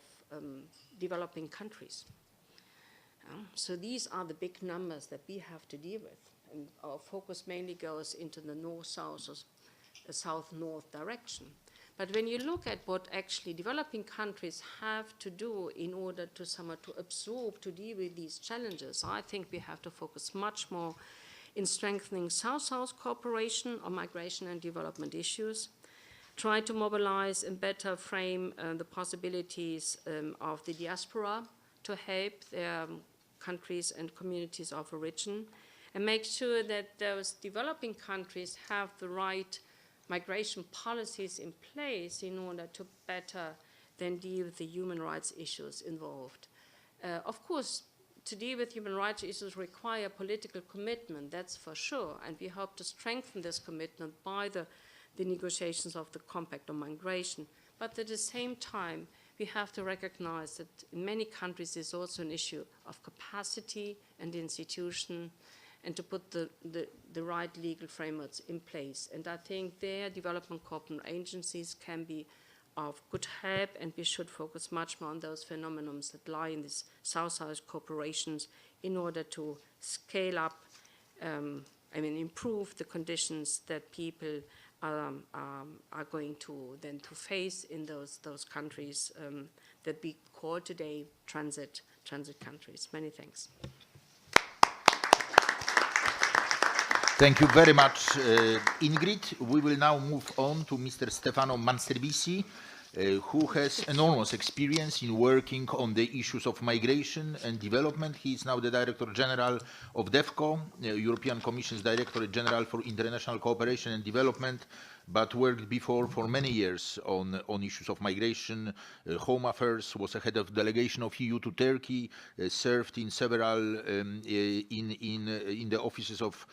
developing countries. So these are the big numbers that we have to deal with. And our focus mainly goes into the north-south or south-north direction. But when you look at what actually developing countries have to do in order to somehow to absorb, to deal with these challenges, I think we have to focus much more in strengthening South-South cooperation on migration and development issues, try to mobilize and better frame the possibilities of the diaspora to help their countries and communities of origin, and make sure that those developing countries have the right migration policies in place in order to better then deal with the human rights issues involved. Of course, to deal with human rights issues require political commitment, that's for sure, and we hope to strengthen this commitment by the negotiations of the Compact on Migration. But at the same time, we have to recognize that in many countries there's also an issue of capacity and institution, and to put the right legal frameworks in place. And I think their development cooperation agencies can be of good help, and we should focus much more on those phenomena that lie in these South-South cooperations in order to scale up, improve the conditions that people are going to then to face in those countries that we call today transit countries. Many thanks. Thank you very much, Ingrid. We will now move on to Mr. Stefano Manservisi, who has enormous experience in working on the issues of migration and development. He is now the Director General of DEFCO, European Commission's Directorate General for International Cooperation and Development, but worked before for many years on issues of migration, home affairs, was a head of delegation of EU to Turkey, served in several, in the offices of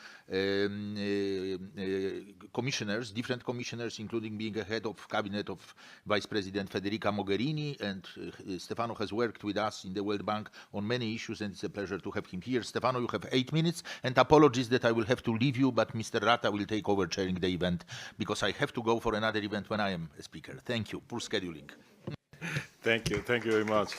commissioners, different commissioners, including being a head of cabinet of Vice President Federica Mogherini, and Stefano has worked with us in the World Bank on many issues, and it's a pleasure to have him here. Stefano, you have 8 minutes, and apologies that I will have to leave you, but Mr. Rata will take over chairing the event, because I have to go for another event when I am a speaker. Thank you. Poor scheduling. Thank you very much.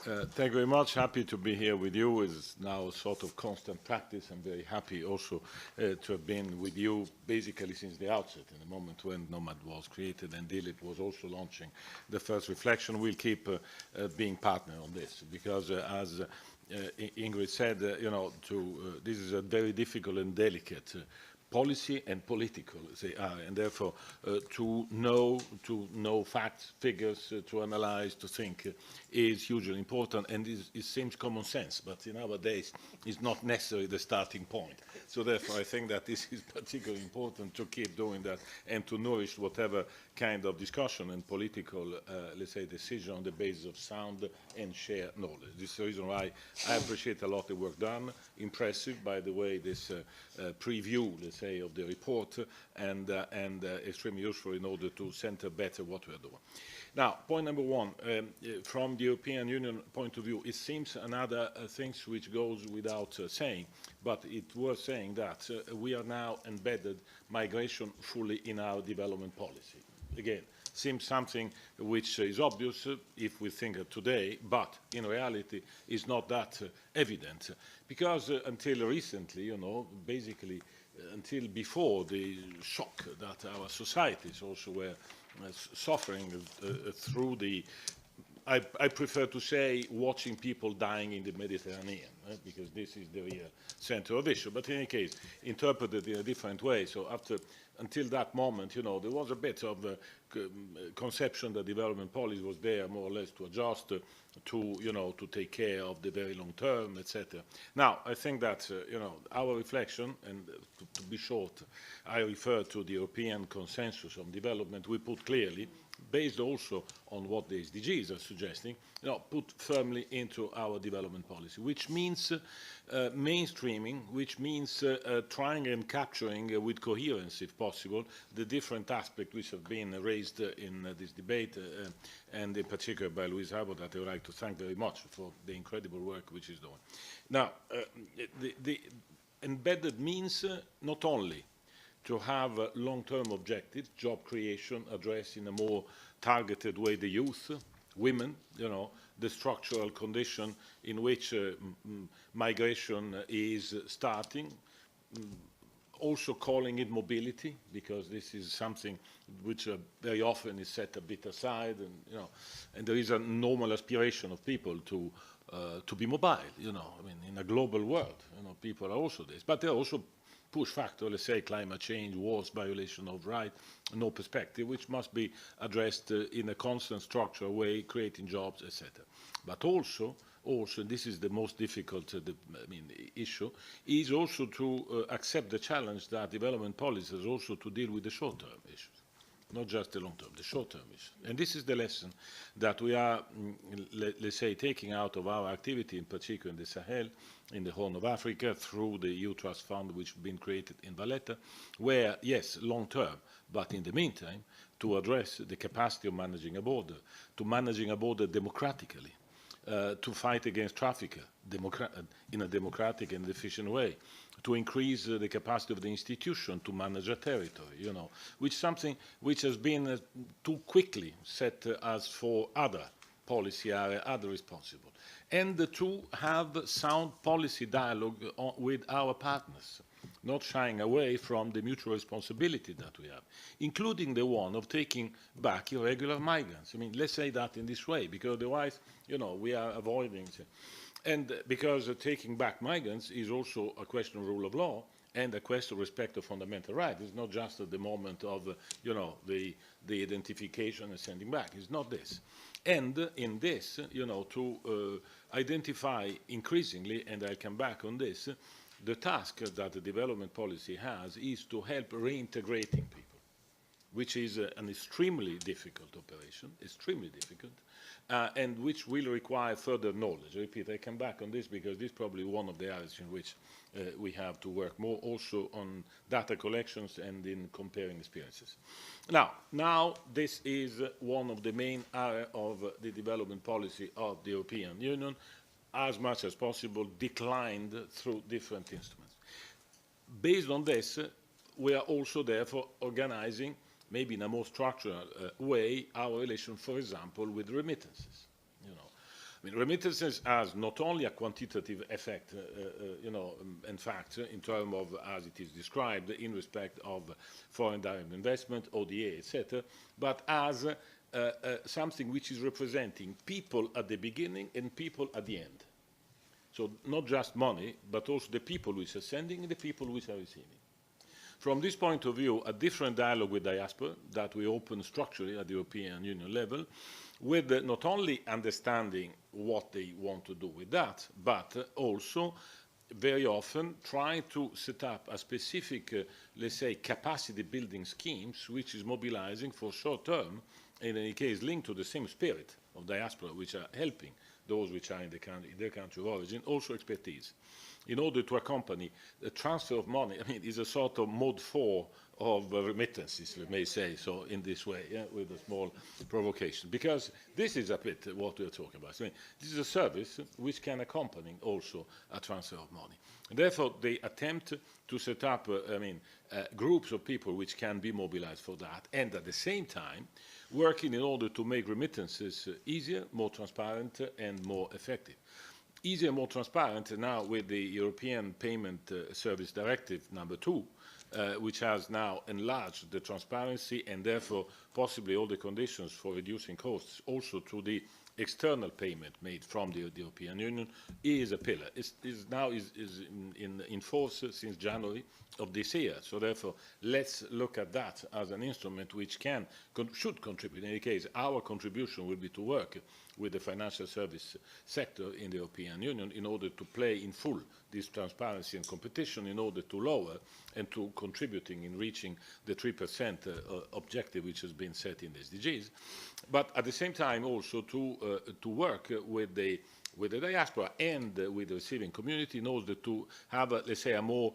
Thank you very much. Happy to be here with you. It's now a sort of constant practice. I'm very happy also to have been with you basically since the outset, in the moment when Nomad was created and Dilip was also launching the first reflection. We'll keep being partner on this, because as Ingrid said, you know, this is a very difficult and delicate policy and political, they are, and therefore to know facts, figures, to analyze, to think is hugely important, and it seems common sense, but in our days it's not necessarily the starting point. So therefore I think that this is particularly important to keep doing that and to nourish whatever kind of discussion and political, let's say, decision on the basis of sound and shared knowledge. This is the reason why I appreciate a lot the work done. Impressive, by the way, this preview, let's say, of the report, and extremely useful in order to center better what we are doing. Now, point number one, from the European Union point of view, it seems another things which goes without saying, but it's worth saying that we are now embedded migration fully in our development policy. Again, seems something which is obvious if we think of today, but in reality is not that evident, because until recently, you know, basically until before the shock that our societies also were suffering through the, I prefer to say, watching people dying in the Mediterranean, because this is the real center of issue. But in any case, interpreted in a different way. So until that moment, you know, there was a bit of a conception that development policy was there more or less to adjust to, you know, to take care of the very long term, etc. Now, I think that, you know, our reflection, and to be short, I refer to the European consensus on development, we put clearly, based also on what the SDGs are suggesting, you know, put firmly into our development policy, which means mainstreaming, which means trying and capturing with coherence, if possible, the different aspects which have been raised in this debate, and in particular by Luis Harbour, that I would like to thank very much for the incredible work which he's doing. Now, the embedded means not only to have long-term objectives, job creation, address in a more targeted way the youth, women, you know, the structural condition in which migration is starting, also calling it mobility, because this is something which very often is set a bit aside, and, you know, and there is a normal aspiration of people to be mobile, you know. I mean, in a global world, you know, people are also this, but there are also push factor, let's say, climate change, wars, violation of rights, no perspective, which must be addressed in a constant structural way, creating jobs, etc. But also, and this is the most difficult issue, is also to accept the challenge that development policy is also to deal with the short-term issues, not just the long-term, the short-term issues. And this is the lesson that we are, let's say, taking out of our activity, in particular in the Sahel, in the Horn of Africa, through the EU Trust Fund, which has been created in Valletta, where, yes, long-term, but in the meantime, to address the capacity of managing a border, to managing a border democratically, to fight against traffickers in a democratic and efficient way, to increase the capacity of the institution to manage a territory, you know, which is something which has been too quickly set as for other policy area, other responsible, and to have sound policy dialogue with our partners, not shying away from the mutual responsibility that we have, including the one of taking back irregular migrants. I mean, let's say that in this way, because otherwise, you know, we are avoiding, and because taking back migrants is also a question of rule of law, and a question of respect of fundamental rights. It's not just at the moment of, the identification and sending back. It's not this. And in this, to identify increasingly, and I'll come back on this, the task that the development policy has is to help reintegrating people, which is an extremely difficult operation, extremely difficult, and which will require further knowledge. I repeat, I come back on this because this is probably one of the areas in which we have to work more also on data collections and in comparing experiences. Now this is one of the main areas of the development policy of the European Union, as much as possible declined through different instruments. Based on this, we are also therefore organizing, maybe in a more structural way, our relation, for example, with remittances. Remittances has not only a quantitative effect, in fact, in terms of, as it is described, in respect of foreign direct investment, ODA, etc., but as something which is representing people at the beginning and people at the end. So not just money, but also the people which are sending and the people which are receiving. From this point of view, a different dialogue with diaspora that we open structurally at the European Union level, with not only understanding what they want to do with that, but also very often try to set up a specific, let's say, capacity building schemes, which is mobilizing for short term, in any case linked to the same spirit of diaspora, which are helping those which are in their country of origin, also expertise, in order to accompany the transfer of money. It's a sort of mode 4 of remittances, we may say, so in this way, with a small provocation. Because this is a bit what we're talking about. This is a service which can accompany also a transfer of money. And therefore, they attempt to set up, groups of people which can be mobilized for that, and at the same time, working in order to make remittances easier, more transparent, and more effective. Easier, more transparent now with the European Payment Service Directive number 2, which has now enlarged the transparency and therefore possibly all the conditions for reducing costs also to the external payment made from the European Union, is a pillar. Is in force since January of this year. So therefore, let's look at that as an instrument which should contribute. In any case, our contribution will be to work with the financial service sector in the European Union in order to play in full this transparency and competition, in order to lower and to contributing in reaching the 3% objective which has been set in the SDGs, but at the same time also to work with the diaspora and with the receiving community in order to have, let's say, a more,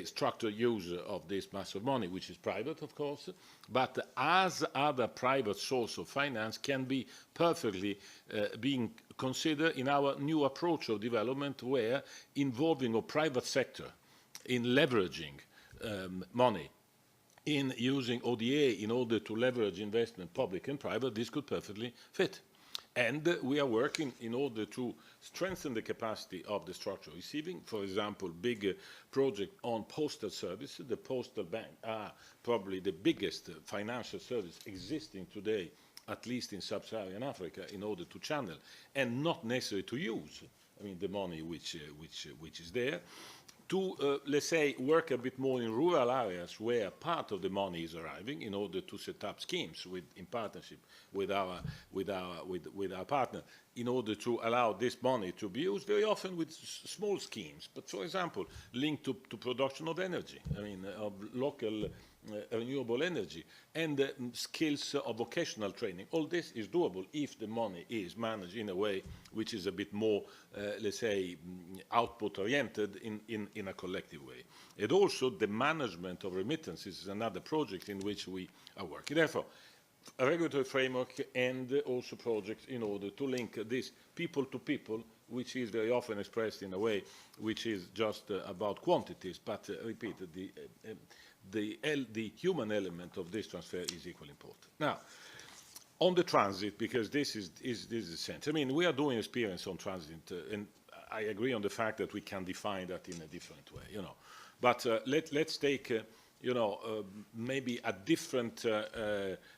structured use of this mass of money, which is private, of course, but as other private source of finance can be perfectly being considered in our new approach of development, where involving a private sector in leveraging money, in using ODA in order to leverage investment, public and private, this could perfectly fit. And we are working in order to strengthen the capacity of the structure receiving. For example, big project on postal services. The postal bank are probably the biggest financial service existing today, at least in sub-Saharan Africa, in order to channel and not necessarily to use, the money which is there. To, let's say, work a bit more in rural areas where part of the money is arriving in order to set up schemes in partnership with our partner in order to allow this money to be used, very often with small schemes, but for example, linked to production of energy, of local renewable energy, and skills of vocational training. All this is doable if the money is managed in a way which is a bit more, let's say, output-oriented in a collective way. And also the management of remittances is another project in which we are working. Therefore, a regulatory framework and also projects in order to link this people to people, which is very often expressed in a way which is just about quantities, but repeat, the human element of this transfer is equally important. Now, on the transit, because this is essential. We are doing experience on transit, and I agree on the fact that we can define that in a different way, But let's take, maybe a different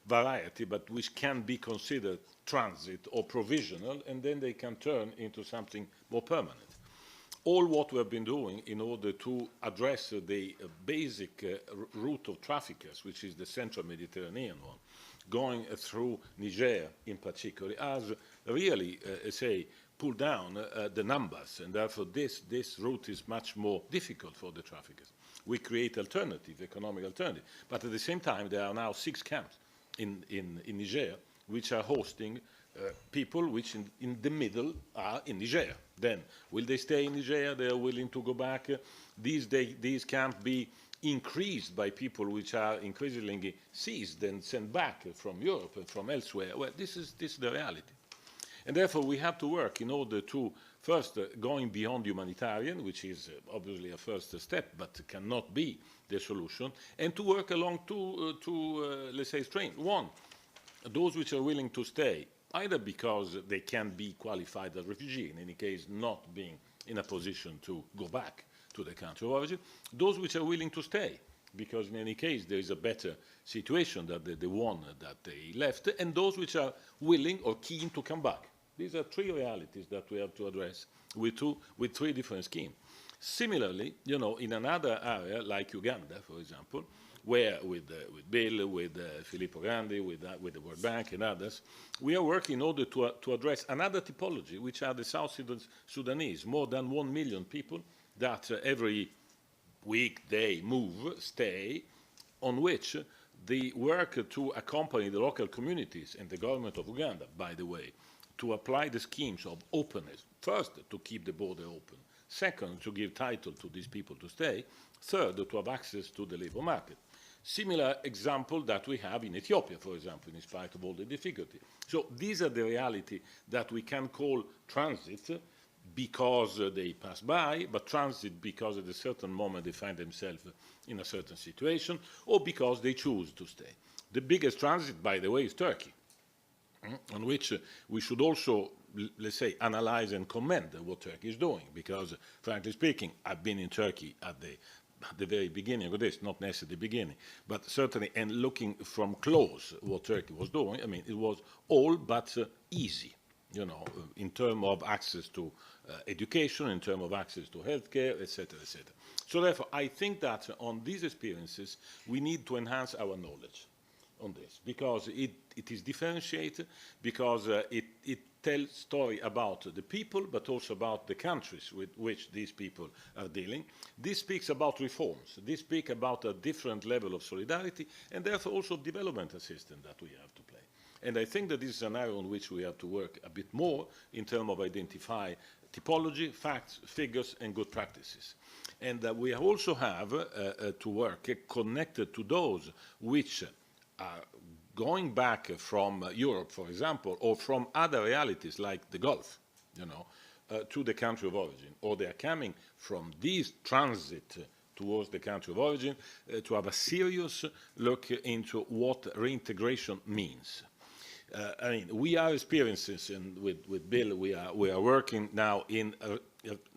variety, but which can be considered transit or provisional, and then they can turn into something more permanent. all what we have been doing in order to address the basic route of traffickers, which is the central Mediterranean one, going through Niger in particular, has really, pull down the numbers, and therefore this route is much more difficult for the traffickers. We create economic alternative, but at the same time there are now 6 camps in Niger which are hosting people which in the middle are in Niger. Then, will they stay in Niger? They are willing to go back. These can't be increased by people which are increasingly seized and sent back from Europe and from elsewhere. Well, this is the reality. And therefore, we have to work in order to, first, going beyond humanitarian, which is obviously a first step, but cannot be the solution, and to work along let's say, strains. One, those which are willing to stay, either because they can be qualified as refugee, in any case not being in a position to go back to the country of origin, those which are willing to stay, because in any case there is a better situation than the one that they left, and those which are willing or keen to come back. These are 3 realities that we have to address with 3 different schemes. Similarly, in another area like Uganda, for example, where with Bill, with Filippo Grandi, with the World Bank and others, we are working in order to address another typology, which are the South Sudanese, more than 1 million people that every week they stay, on which the work to accompany the local communities and the government of Uganda, by the way, to apply the schemes of openness. First, to keep the border open. Second, to give title to these people to stay. Third, to have access to the labor market. Similar example that we have in Ethiopia, for example, in spite of all the difficulty. So these are the reality that we can call transit because they pass by, but transit because at a certain moment they find themselves in a certain situation, or because they choose to stay. The biggest transit, by the way, is Turkey, on which we should also, let's say, analyze and commend what Turkey is doing, because, frankly speaking, I've been in Turkey at the very beginning of this, not necessarily the beginning, but certainly, and looking from close what Turkey was doing, I mean, it was all but easy, in terms of access to education, in terms of access to healthcare, etc., etc. So therefore, I think that on these experiences, we need to enhance our knowledge on this, because it is differentiated, because it tells story about the people, but also about the countries with which these people are dealing. This speaks about reforms. This speaks about a different level of solidarity, and therefore also development assistance that we have to play. And I think that this is an area on which we have to work a bit more in terms of identify typology, facts, figures, and good practices. And we also have to work connected to those which are going back from Europe, for example, or from other realities like the Gulf, to the country of origin, or they are coming from this transit towards the country of origin, to have a serious look into what reintegration means. I mean, we are experiencing, and with Bill, we are working now in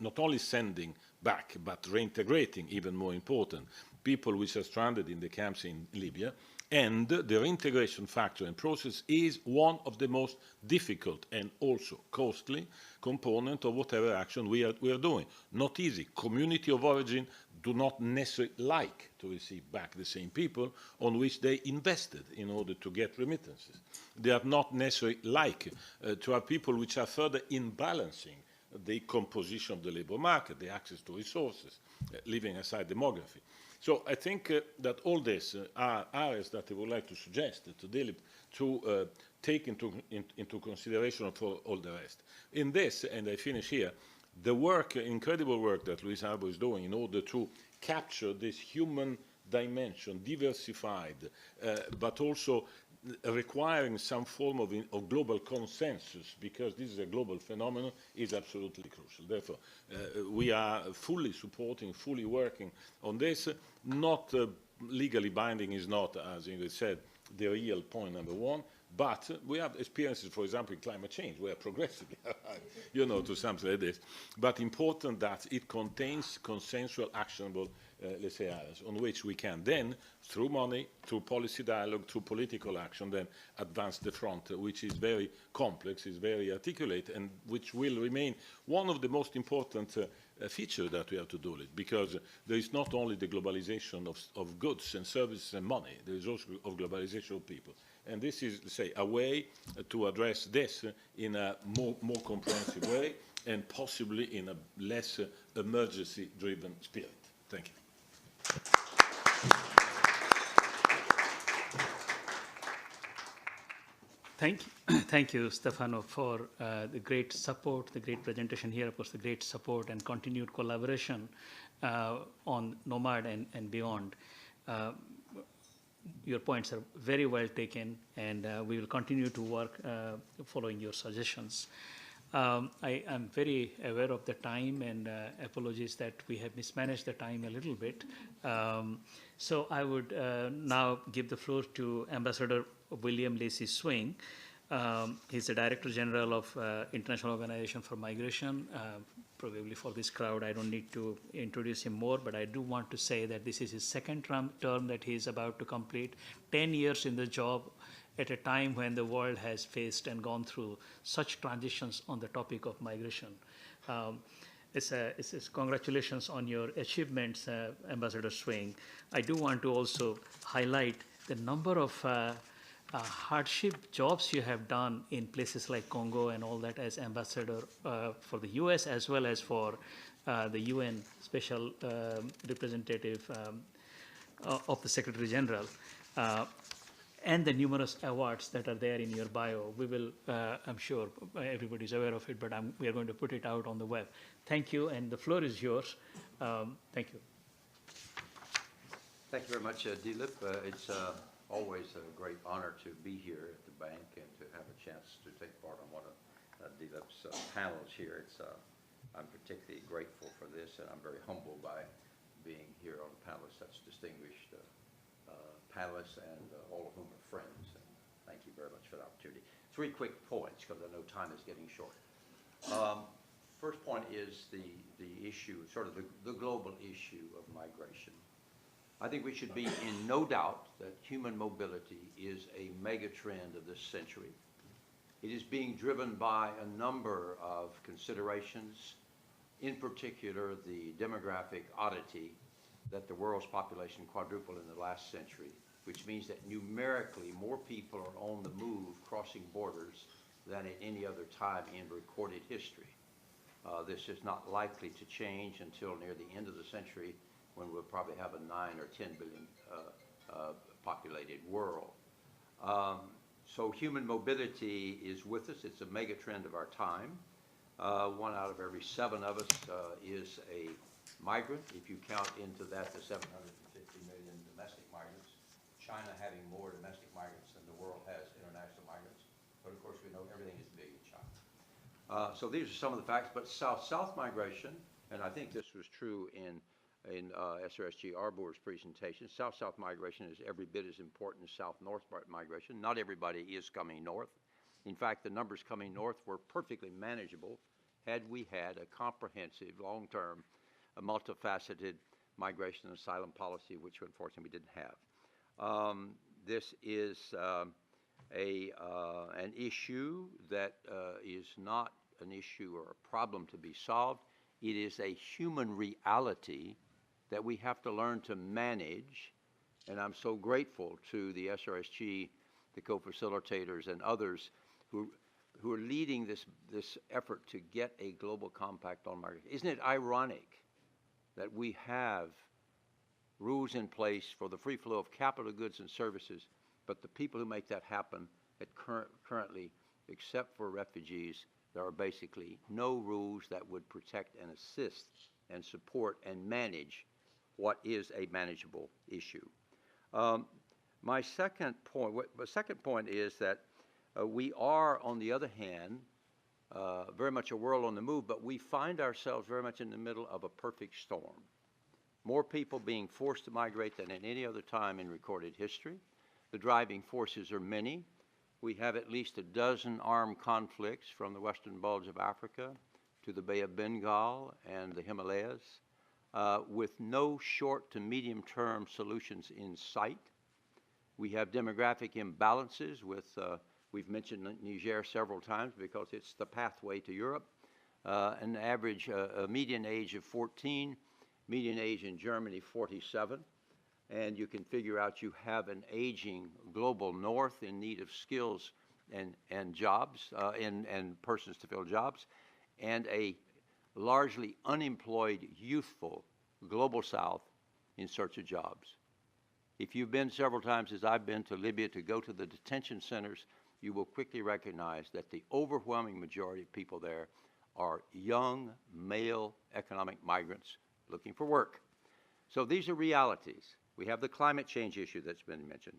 not only sending back, but reintegrating, even more important, people which are stranded in the camps in Libya. And the reintegration factor and process is one of the most difficult and also costly component of whatever action we are doing. Not easy. Community of origin do not necessarily like to receive back the same people on which they invested in order to get remittances. They are not necessarily like to have people which are further imbalancing the composition of the labor market, the access to resources, leaving aside demography. So I think that all these are areas that I would like to suggest to take into consideration for all the rest. In this, and I finish here, the work, incredible work that Luis Albo is doing in order to capture this human dimension, diversified, but also requiring some form of global consensus, because this is a global phenomenon, is absolutely crucial. Therefore, we are fully supporting, fully working on this. Not legally binding is not, as Ingrid said, the real point number one. But we have experiences, for example, in climate change, where progressively, you know, to something like this. But important that it contains consensual, actionable, let's say, areas on which we can then, through money, through policy dialogue, through political action, then advance the front, which is very complex, is very articulate, and which will remain one of the most important features that we have to do it, because there is not only the globalization of goods and services and money, there is also of globalization of people. And this is, say, a way to address this in a more comprehensive way, and possibly in a less emergency-driven spirit. Thank you. Thank you, Stefano, for the great support, the great presentation here, of course, the great support and continued collaboration on Nomad and beyond. Your points are very well taken, and we will continue to work following your suggestions. I am very aware of the time, and apologies that we have mismanaged the time a little bit. So I would now give the floor to Ambassador William Lacey Swing. He's the Director General of International Organization for Migration. Probably for this crowd, I don't need to introduce him more, but I do want to say that this is his second term that he is about to complete, 10 years in the job at a time when the world has faced and gone through such transitions on the topic of migration. It's congratulations on your achievements, Ambassador Swing. I do want to also highlight the number of hardship jobs you have done in places like Congo and all that as ambassador for the US, as well as for the UN Special Representative of the Secretary General, and the numerous awards that are there in your bio. We will, I'm sure everybody's aware of it, but we are going to put it out on the web. Thank you, and the floor is yours. Thank you. Thank you very much, Dilip. It's always a great honor to be here at the bank and to have a chance to take part on one of Dilip's panels here. I'm particularly grateful for this, and I'm very humbled by being here on a panel of such distinguished panelists, and all of whom are friends. And thank you very much for the opportunity. 3 quick points, because I know time is getting short. First point is the issue, sort of the global issue of migration. I think we should be in no doubt that human mobility is a mega trend of this century. It is being driven by a number of considerations, in particular the demographic oddity that the world's population quadrupled in the last century, which means that numerically more people are on the move crossing borders than at any other time in recorded history. This is not likely to change until near the end of the century, when we'll probably have a 9 or 10 billion populated world. So human mobility is with us. It's a mega trend of our time. 1 out of every 7 of us is a migrant, if you count into that the 750 million domestic migrants. China having more domestic migrants than the world has international migrants. But of course we know everything is big in China. So these are some of the facts, but south-south migration, and I think this was true in SRSG Arbor's presentation, south-south migration is every bit as important as south-north migration. Not everybody is coming north. In fact, the numbers coming north were perfectly manageable had we had a comprehensive, long-term, multifaceted migration and asylum policy, which unfortunately we didn't have. This is an issue that is not an issue or a problem to be solved. It is a human reality that we have to learn to manage, and I'm so grateful to the SRSG, the co-facilitators, and others who are leading this effort to get a global compact on migration. Isn't it ironic that we have rules in place for the free flow of capital, goods, and services, but the people who make that happen currently, except for refugees, there are basically no rules that would protect and assist and support and manage what is a manageable issue. My second point is that we are, on the other hand, very much a world on the move, but we find ourselves very much in the middle of a perfect storm. More people being forced to migrate than at any other time in recorded history. The driving forces are many. We have at least a dozen armed conflicts from the Western Bulge of Africa to the Bay of Bengal and the Himalayas, with no short to medium-term solutions in sight. We have demographic imbalances with, we've mentioned Niger several times because it's the pathway to Europe. An average, a median age of 14, median age in Germany 47. And you can figure out you have an aging global north in need of skills and jobs, and persons to fill jobs, and a largely unemployed, youthful global south in search of jobs. If you've been several times, as I've been, to Libya to go to the detention centers, you will quickly recognize that the overwhelming majority of people there are young, male economic migrants looking for work. So these are realities. We have the climate change issue that's been mentioned.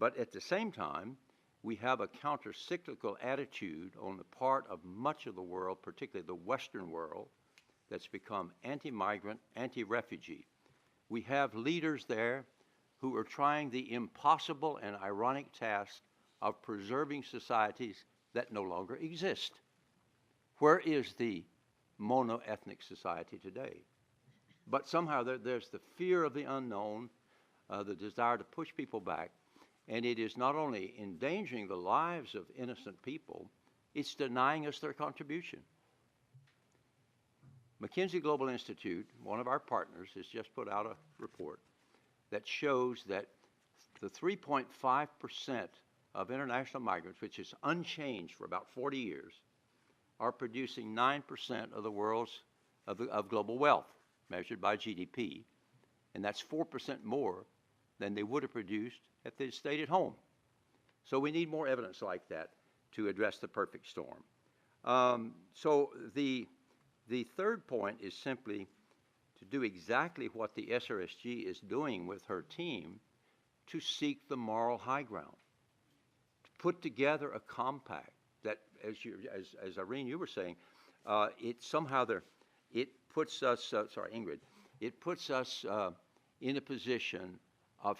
But at the same time, we have a counter-cyclical attitude on the part of much of the world, particularly the Western world, that's become anti-migrant, anti-refugee. We have leaders there who are trying the impossible and ironic task of preserving societies that no longer exist. Where is the mono-ethnic society today? But somehow there's the fear of the unknown, the desire to push people back, and it is not only endangering the lives of innocent people, it's denying us their contribution. McKinsey Global Institute, one of our partners, has just put out a report that shows that the 3.5% of international migrants, which is unchanged for about 40 years, are producing 9% of the world's of global wealth, measured by GDP, and that's 4% more than they would have produced if they stayed at home. So we need more evidence like that to address the perfect storm. So the third point is simply to do exactly what the SRSG is doing with her team, to seek the moral high ground, to put together a compact that, as Irene, you were saying, it somehow it puts us, Ingrid, it puts us in a position of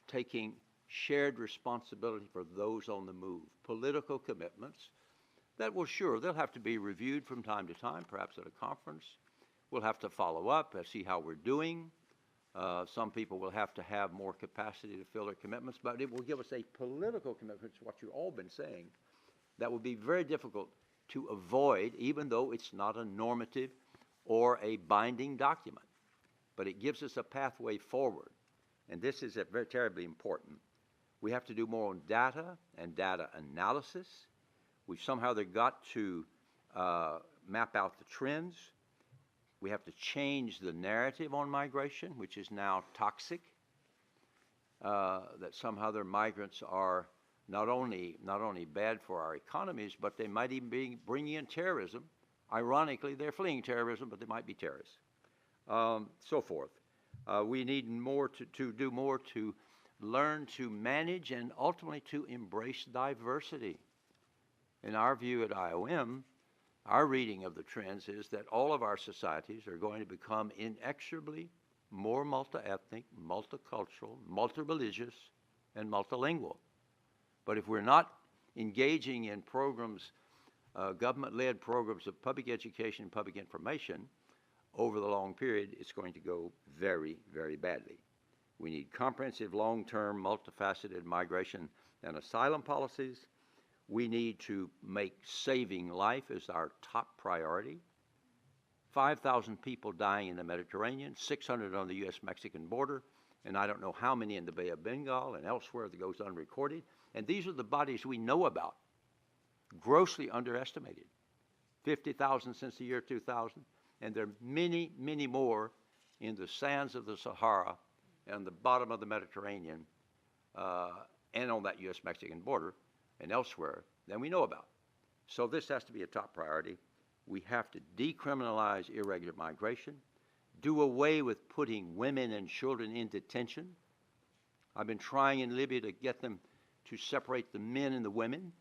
taking shared responsibility for those on the move, political commitments that will, sure, they'll have to be reviewed from time to time, perhaps at a conference. We'll have to follow up and see how we're doing. Some people will have to have more capacity to fill their commitments, but it will give us a political commitment, which is what you've all been saying, that will be very difficult to avoid, even though it's not a normative or a binding document. But it gives us a pathway forward, and this is very terribly important. We have to do more on data and data analysis. We've somehow got to map out the trends. We have to change the narrative on migration, which is now toxic, that somehow their migrants are not only bad for our economies, but they might even be bringing in terrorism. Ironically, they're fleeing terrorism, but they might be terrorists. So forth. We need more to do more to learn to manage and ultimately to embrace diversity. In our view at IOM, our reading of the trends is that all of our societies are going to become inexorably more multi-ethnic, multicultural, multi-religious, and multilingual. But if we're not engaging in programs, government-led programs of public education and public information over the long period, it's going to go very, very badly. We need comprehensive, long-term, multifaceted migration and asylum policies. We need to make saving life as our top priority. 5,000 people dying in the Mediterranean, 600 on the U.S.-Mexican border, and I don't know how many in the Bay of Bengal and elsewhere that goes unrecorded. And these are the bodies we know about, grossly underestimated. 50,000 since the year 2000, and there are many, many more in the sands of the Sahara and the bottom of the Mediterranean and on that U.S.-Mexican border and elsewhere than we know about. So this has to be a top priority. We have to decriminalize irregular migration, do away with putting women and children in detention. I've been trying in Libya to get them to separate the men and the women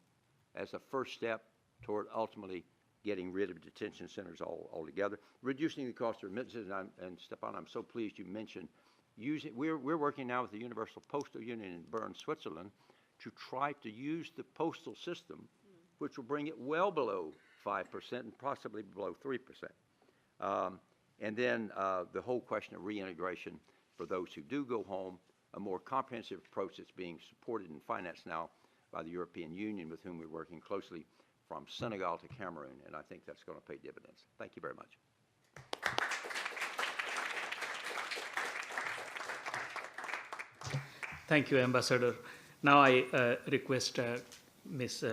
as a first step toward ultimately getting rid of detention centers altogether, reducing the cost of remittances. And Stefan, I'm so pleased you mentioned we're working now with the Universal Postal Union in Bern, Switzerland, to try to use the postal system, which will bring it well below 5% and possibly below 3%. And then the whole question of reintegration for those who do go home, a more comprehensive approach that's being supported and financed now by the European Union, with whom we're working closely from Senegal to Cameroon, and I think that's going to pay dividends. Thank you very much. Thank you, Ambassador. Now I request Ms.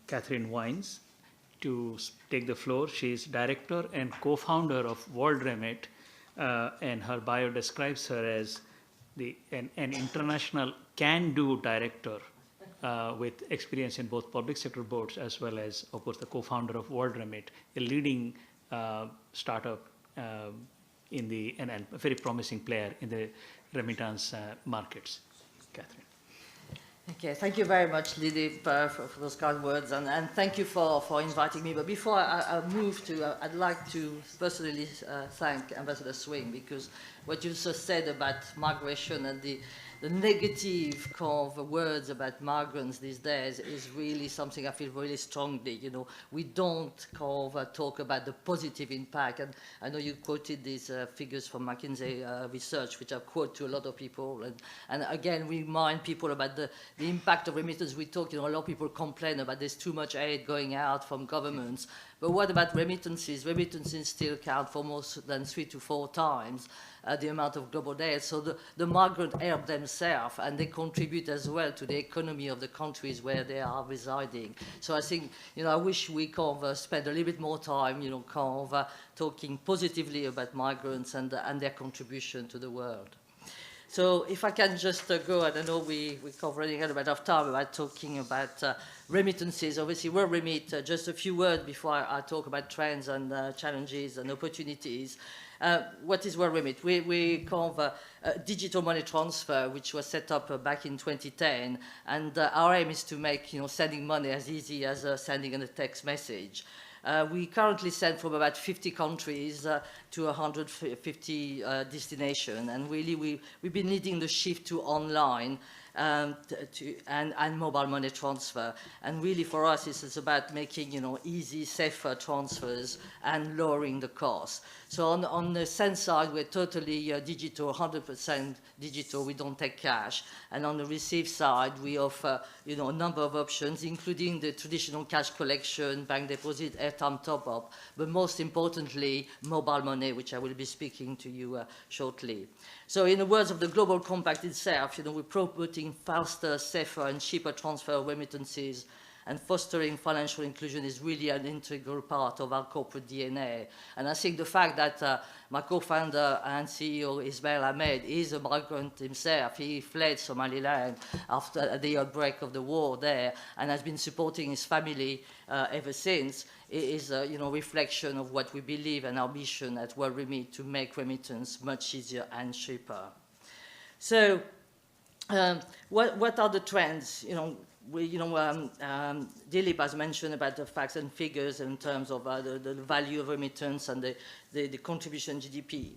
Catherine Wines to take the floor. She is director and co-founder of World Remit, and her bio describes her as an international can-do director with experience in both public sector boards, as well as, of course, the co-founder of World Remit, a leading startup and a very promising player in the remittance markets. Catherine. Okay, thank you very much, Lily, for those kind words, and thank you for inviting me. But before I move to, I'd like to personally thank Ambassador Swing, because what you just said about migration and the negative kind of words about migrants these days is really something I feel really strongly. You know, we don't kind of talk about the positive impact. And I know you quoted these figures from McKinsey research, which I've quoted to a lot of people. And again, we remind people about the impact of remittance. We talk, you know, a lot of people complain about there's too much aid going out from governments. But what about remittances? Remittances still count for more than 3 to 4 times the amount of global aid. So the migrants help themselves, and they contribute as well to the economy of the countries where they are residing. So I think, you know, I wish we kind of spend a little bit more time, you know, kind of talking positively about migrants and their contribution to the world. So if I can just go, and I know we're running out of time about talking about remittances. Obviously, World Remit, just a few words before I talk about trends and challenges and opportunities. What is World Remit? We kind of a digital money transfer, which was set up back in 2010, and our aim is to make, you know, sending money as easy as sending a text message. We currently send from about 50 countries to 150 destinations, and really we've been leading the shift to online and mobile money transfer. And really for us, this is about making, you know, easy, safer transfers and lowering the cost. So on the send side, we're totally digital, 100% digital. We don't take cash. And on the receive side, we offer, you know, a number of options, including the traditional cash collection, bank deposit, airtime top-up, but most importantly, mobile money, which I will be speaking to you shortly. So in the words of the Global Compact itself, you know, we're promoting faster, safer, and cheaper transfer of remittances, and fostering financial inclusion is really an integral part of our corporate DNA. And I think the fact that my co-founder and CEO, Ismail Ahmed, is a migrant himself. He fled Somaliland after the outbreak of the war there, and has been supporting his family ever since. It is a, you know, reflection of what we believe and our mission at World Remit to make remittance much easier and cheaper. So, what are the trends? You know, Dilip has mentioned about the facts and figures in terms of the value of remittance and the contribution GDP.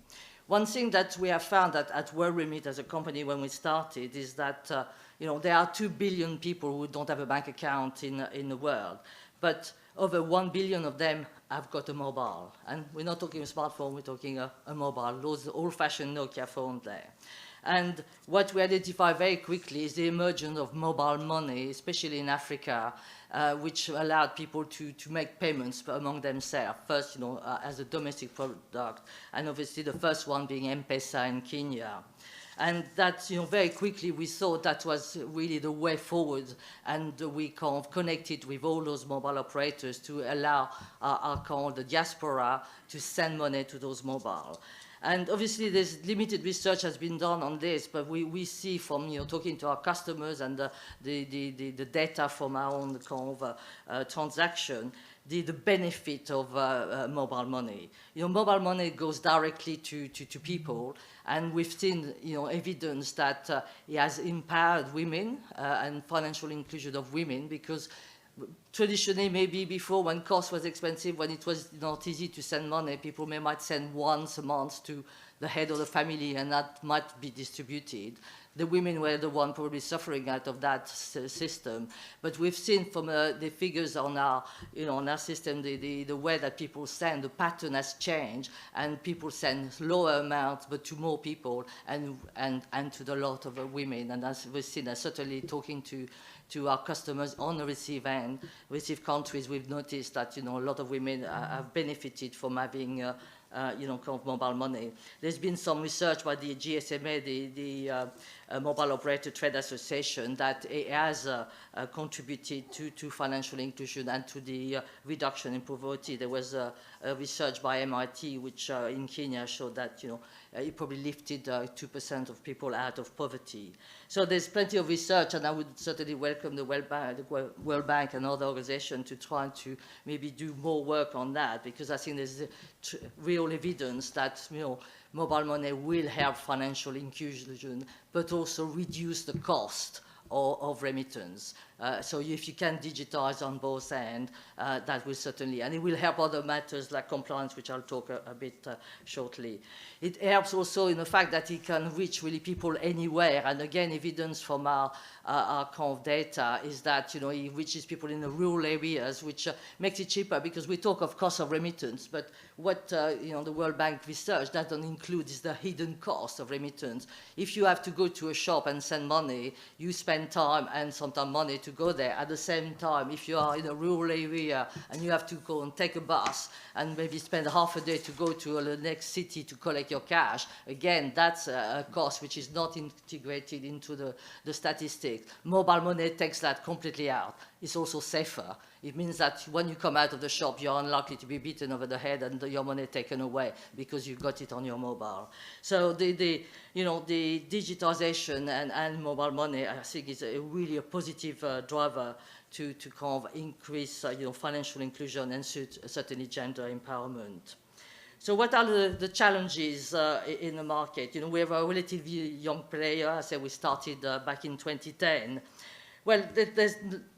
One thing that we have found at World Remit as a company when we started is that you know, there are 2 billion people who don't have a bank account in the world, but over 1 billion of them have got a mobile. And we're not talking a smartphone, we're talking a mobile, those old-fashioned Nokia phones there. And what we identify very quickly is the emergence of mobile money, especially in Africa, which allowed people to make payments among themselves. First, you know, as a domestic product, and obviously the first one being M-Pesa in Kenya. And that, you know, very quickly we thought that was really the way forward, and we kind of connected with all those mobile operators to allow our kind of the diaspora to send money to those mobile. And obviously there's limited research has been done on this, but we see from, you know, talking to our customers and the data from our own kind of transaction, the benefit of mobile money. You know, mobile money goes directly to people, and we've seen, you know, evidence that it has empowered women and financial inclusion of women, because traditionally, maybe before, when cost was expensive, when it was not easy to send money, people might send once a month to the head of the family, and that might be distributed. The women were the one probably suffering out of that system. But we've seen from the figures on our, on our system, the way that people send, the pattern has changed, and people send lower amounts, but to more people, and to the lot of women. And as we've seen, certainly talking to our customers on the receive end, receive countries, we've noticed that, a lot of women have benefited from having kind of mobile money. There's been some research by the GSMA, the Mobile Operator Trade Association, that it has contributed to financial inclusion and to the reduction in poverty. There was a research by MIT, which in Kenya showed that, it probably lifted 2% of people out of poverty. So there's plenty of research, and I would certainly welcome the World Bank and other organizations to try to maybe do more work on that, because I think there's real evidence that, mobile money will help financial inclusion, but also reduce the cost of remittance. So if you can digitize on both ends, that will certainly, and it will help other matters like compliance, which I'll talk a bit shortly. It helps also in the fact that it can reach really people anywhere, and again, evidence from our kind of data is that, it reaches people in the rural areas, which makes it cheaper, because we talk of cost of remittance, but what, the World Bank research doesn't include is the hidden cost of remittance. If you have to go to a shop and send money, you spend time and sometimes money to go there. At the same time, if you are in a rural area and you have to go and take a bus and maybe spend half a day to go to the next city to collect your cash, again, that's a cost which is not integrated into the statistics. Mobile money takes that completely out. It's also safer. It means that when you come out of the shop, you're unlikely to be beaten over the head and your money taken away because you got it on your mobile. So the digitization and mobile money, I think, is really a positive driver to kind of increase financial inclusion and certainly gender empowerment. So what are the challenges in the market? We have a relatively young player. I said we started back in 2010. Well, there's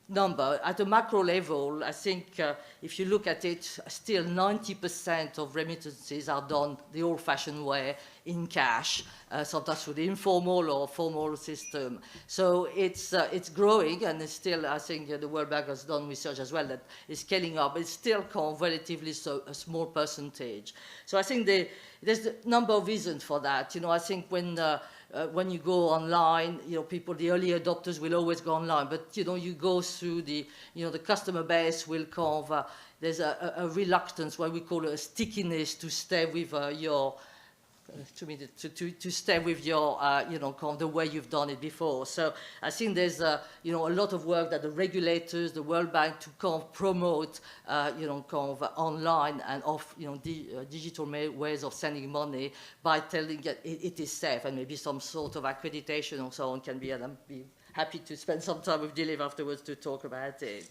number. At a macro level, I think if you look at it, still 90% of remittances are done the old-fashioned way, in cash, sometimes through the informal or formal system. So it's growing, and it's still, I think the World Bank has done research as well that is scaling up. It's still relatively a small percentage. So I think there's a number of reasons for that. I think when you go online, people, the early adopters will always go online, but you go through the customer base will kind of, there's a reluctance, what we call a stickiness to stay with to stay with your, kind of the way you've done it before. So I think there's, a lot of work that the regulators, the World Bank, to kind of promote, kind of online and digital ways of sending money by telling that it is safe, and maybe some sort of accreditation or so on can be, and I'd be happy to spend some time with Dilip afterwards to talk about it.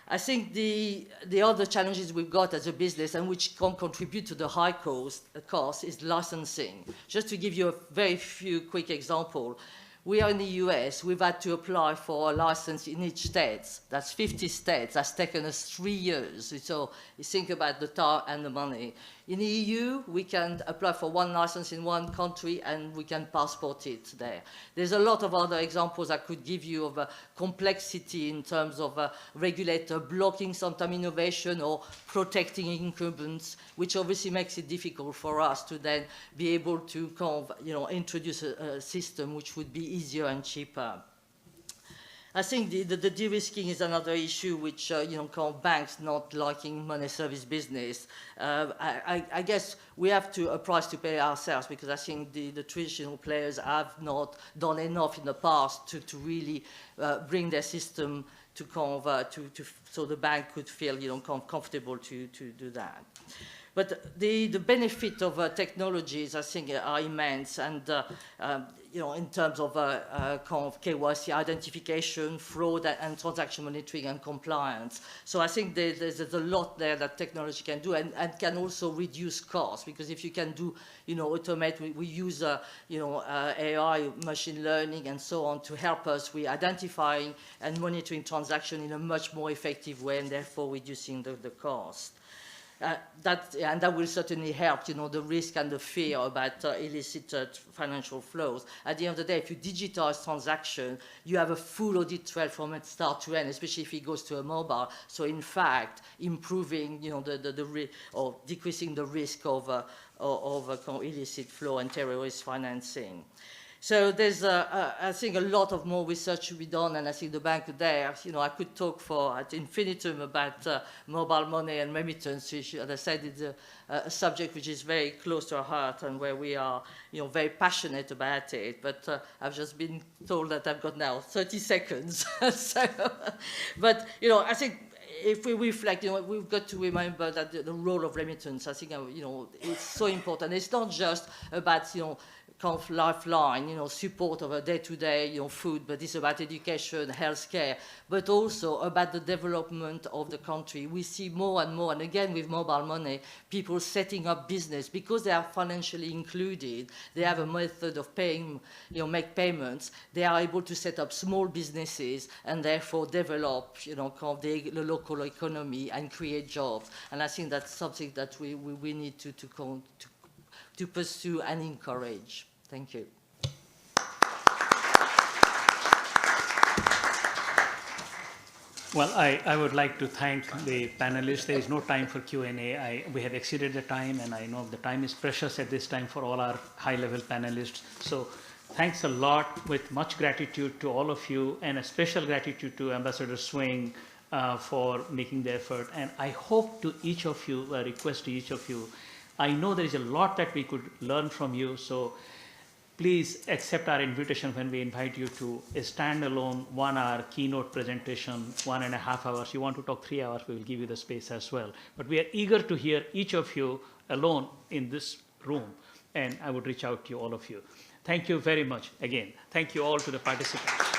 I think the other challenges we've got as a business, and which can contribute to the high cost is licensing. Just to give you a very few quick examples, we are in the US, we've had to apply for a license in each state. That's 50 states. That's taken us 3 years. So you think about the time and the money. In the EU, we can apply for one license in one country and we can passport it there. There's a lot of other examples I could give you of complexity in terms of regulator blocking sometimes innovation or protecting incumbents, which obviously makes it difficult for us to then be able to kind of, introduce a system which would be easier and cheaper. I think the de-risking is another issue which, kind of banks not liking money service business. I guess we have a price to pay ourselves, because I think the traditional players have not done enough in the past to really bring their system to kind of, so the bank could feel, kind of comfortable to do that. But the benefit of technologies, I think, are immense, and in terms of kind of KYC identification, fraud, and transaction monitoring and compliance. So I think there's a lot there that technology can do, and can also reduce costs, because if you can do, automate, we use, AI, machine learning, and so on to help us with identifying and monitoring transactions in a much more effective way, and therefore reducing the cost. that will certainly help, the risk and the fear about illicit financial flows. At the end of the day, if you digitize transaction, you have a full audit trail from start to end, especially if it goes to a mobile. So in fact, improving, or decreasing the risk of illicit flow and terrorist financing. So there's, I think, a lot of more research to be done, and I think the bank there, I could talk for ad infinitum about mobile money and remittance, which, as I said, is a subject which is very close to our heart and where we are, very passionate about it. But I've just been told that I've got now 30 seconds. So, but, I think if we reflect, we've got to remember that the role of remittance, I think, it's so important. It's not just about, kind of lifeline, support of a day-to-day, food, but it's about education, healthcare, but also about the development of the country. We see more and more, and again with mobile money, people setting up business because they are financially included. They have a method of paying, make payments. They are able to set up small businesses and therefore develop, kind of the local economy and create jobs. And I think that's something that we need to pursue and encourage. Thank you. Well, I would like to thank the panelists. There is no time for Q&A. We have exceeded the time, and I know the time is precious at this time for all our high-level panelists. So thanks a lot, with much gratitude to all of you, and a special gratitude to Ambassador Swing for making the effort. And I hope to each of you, a request to each of you, I know there is a lot that we could learn from you, so please accept our invitation when we invite you to a standalone 1-hour keynote presentation, 1.5 hours. You want to talk 3 hours, we will give you the space as well. But we are eager to hear each of you alone in this room, and I would reach out to you, all of you. Thank you very much again. Thank you all to the participants.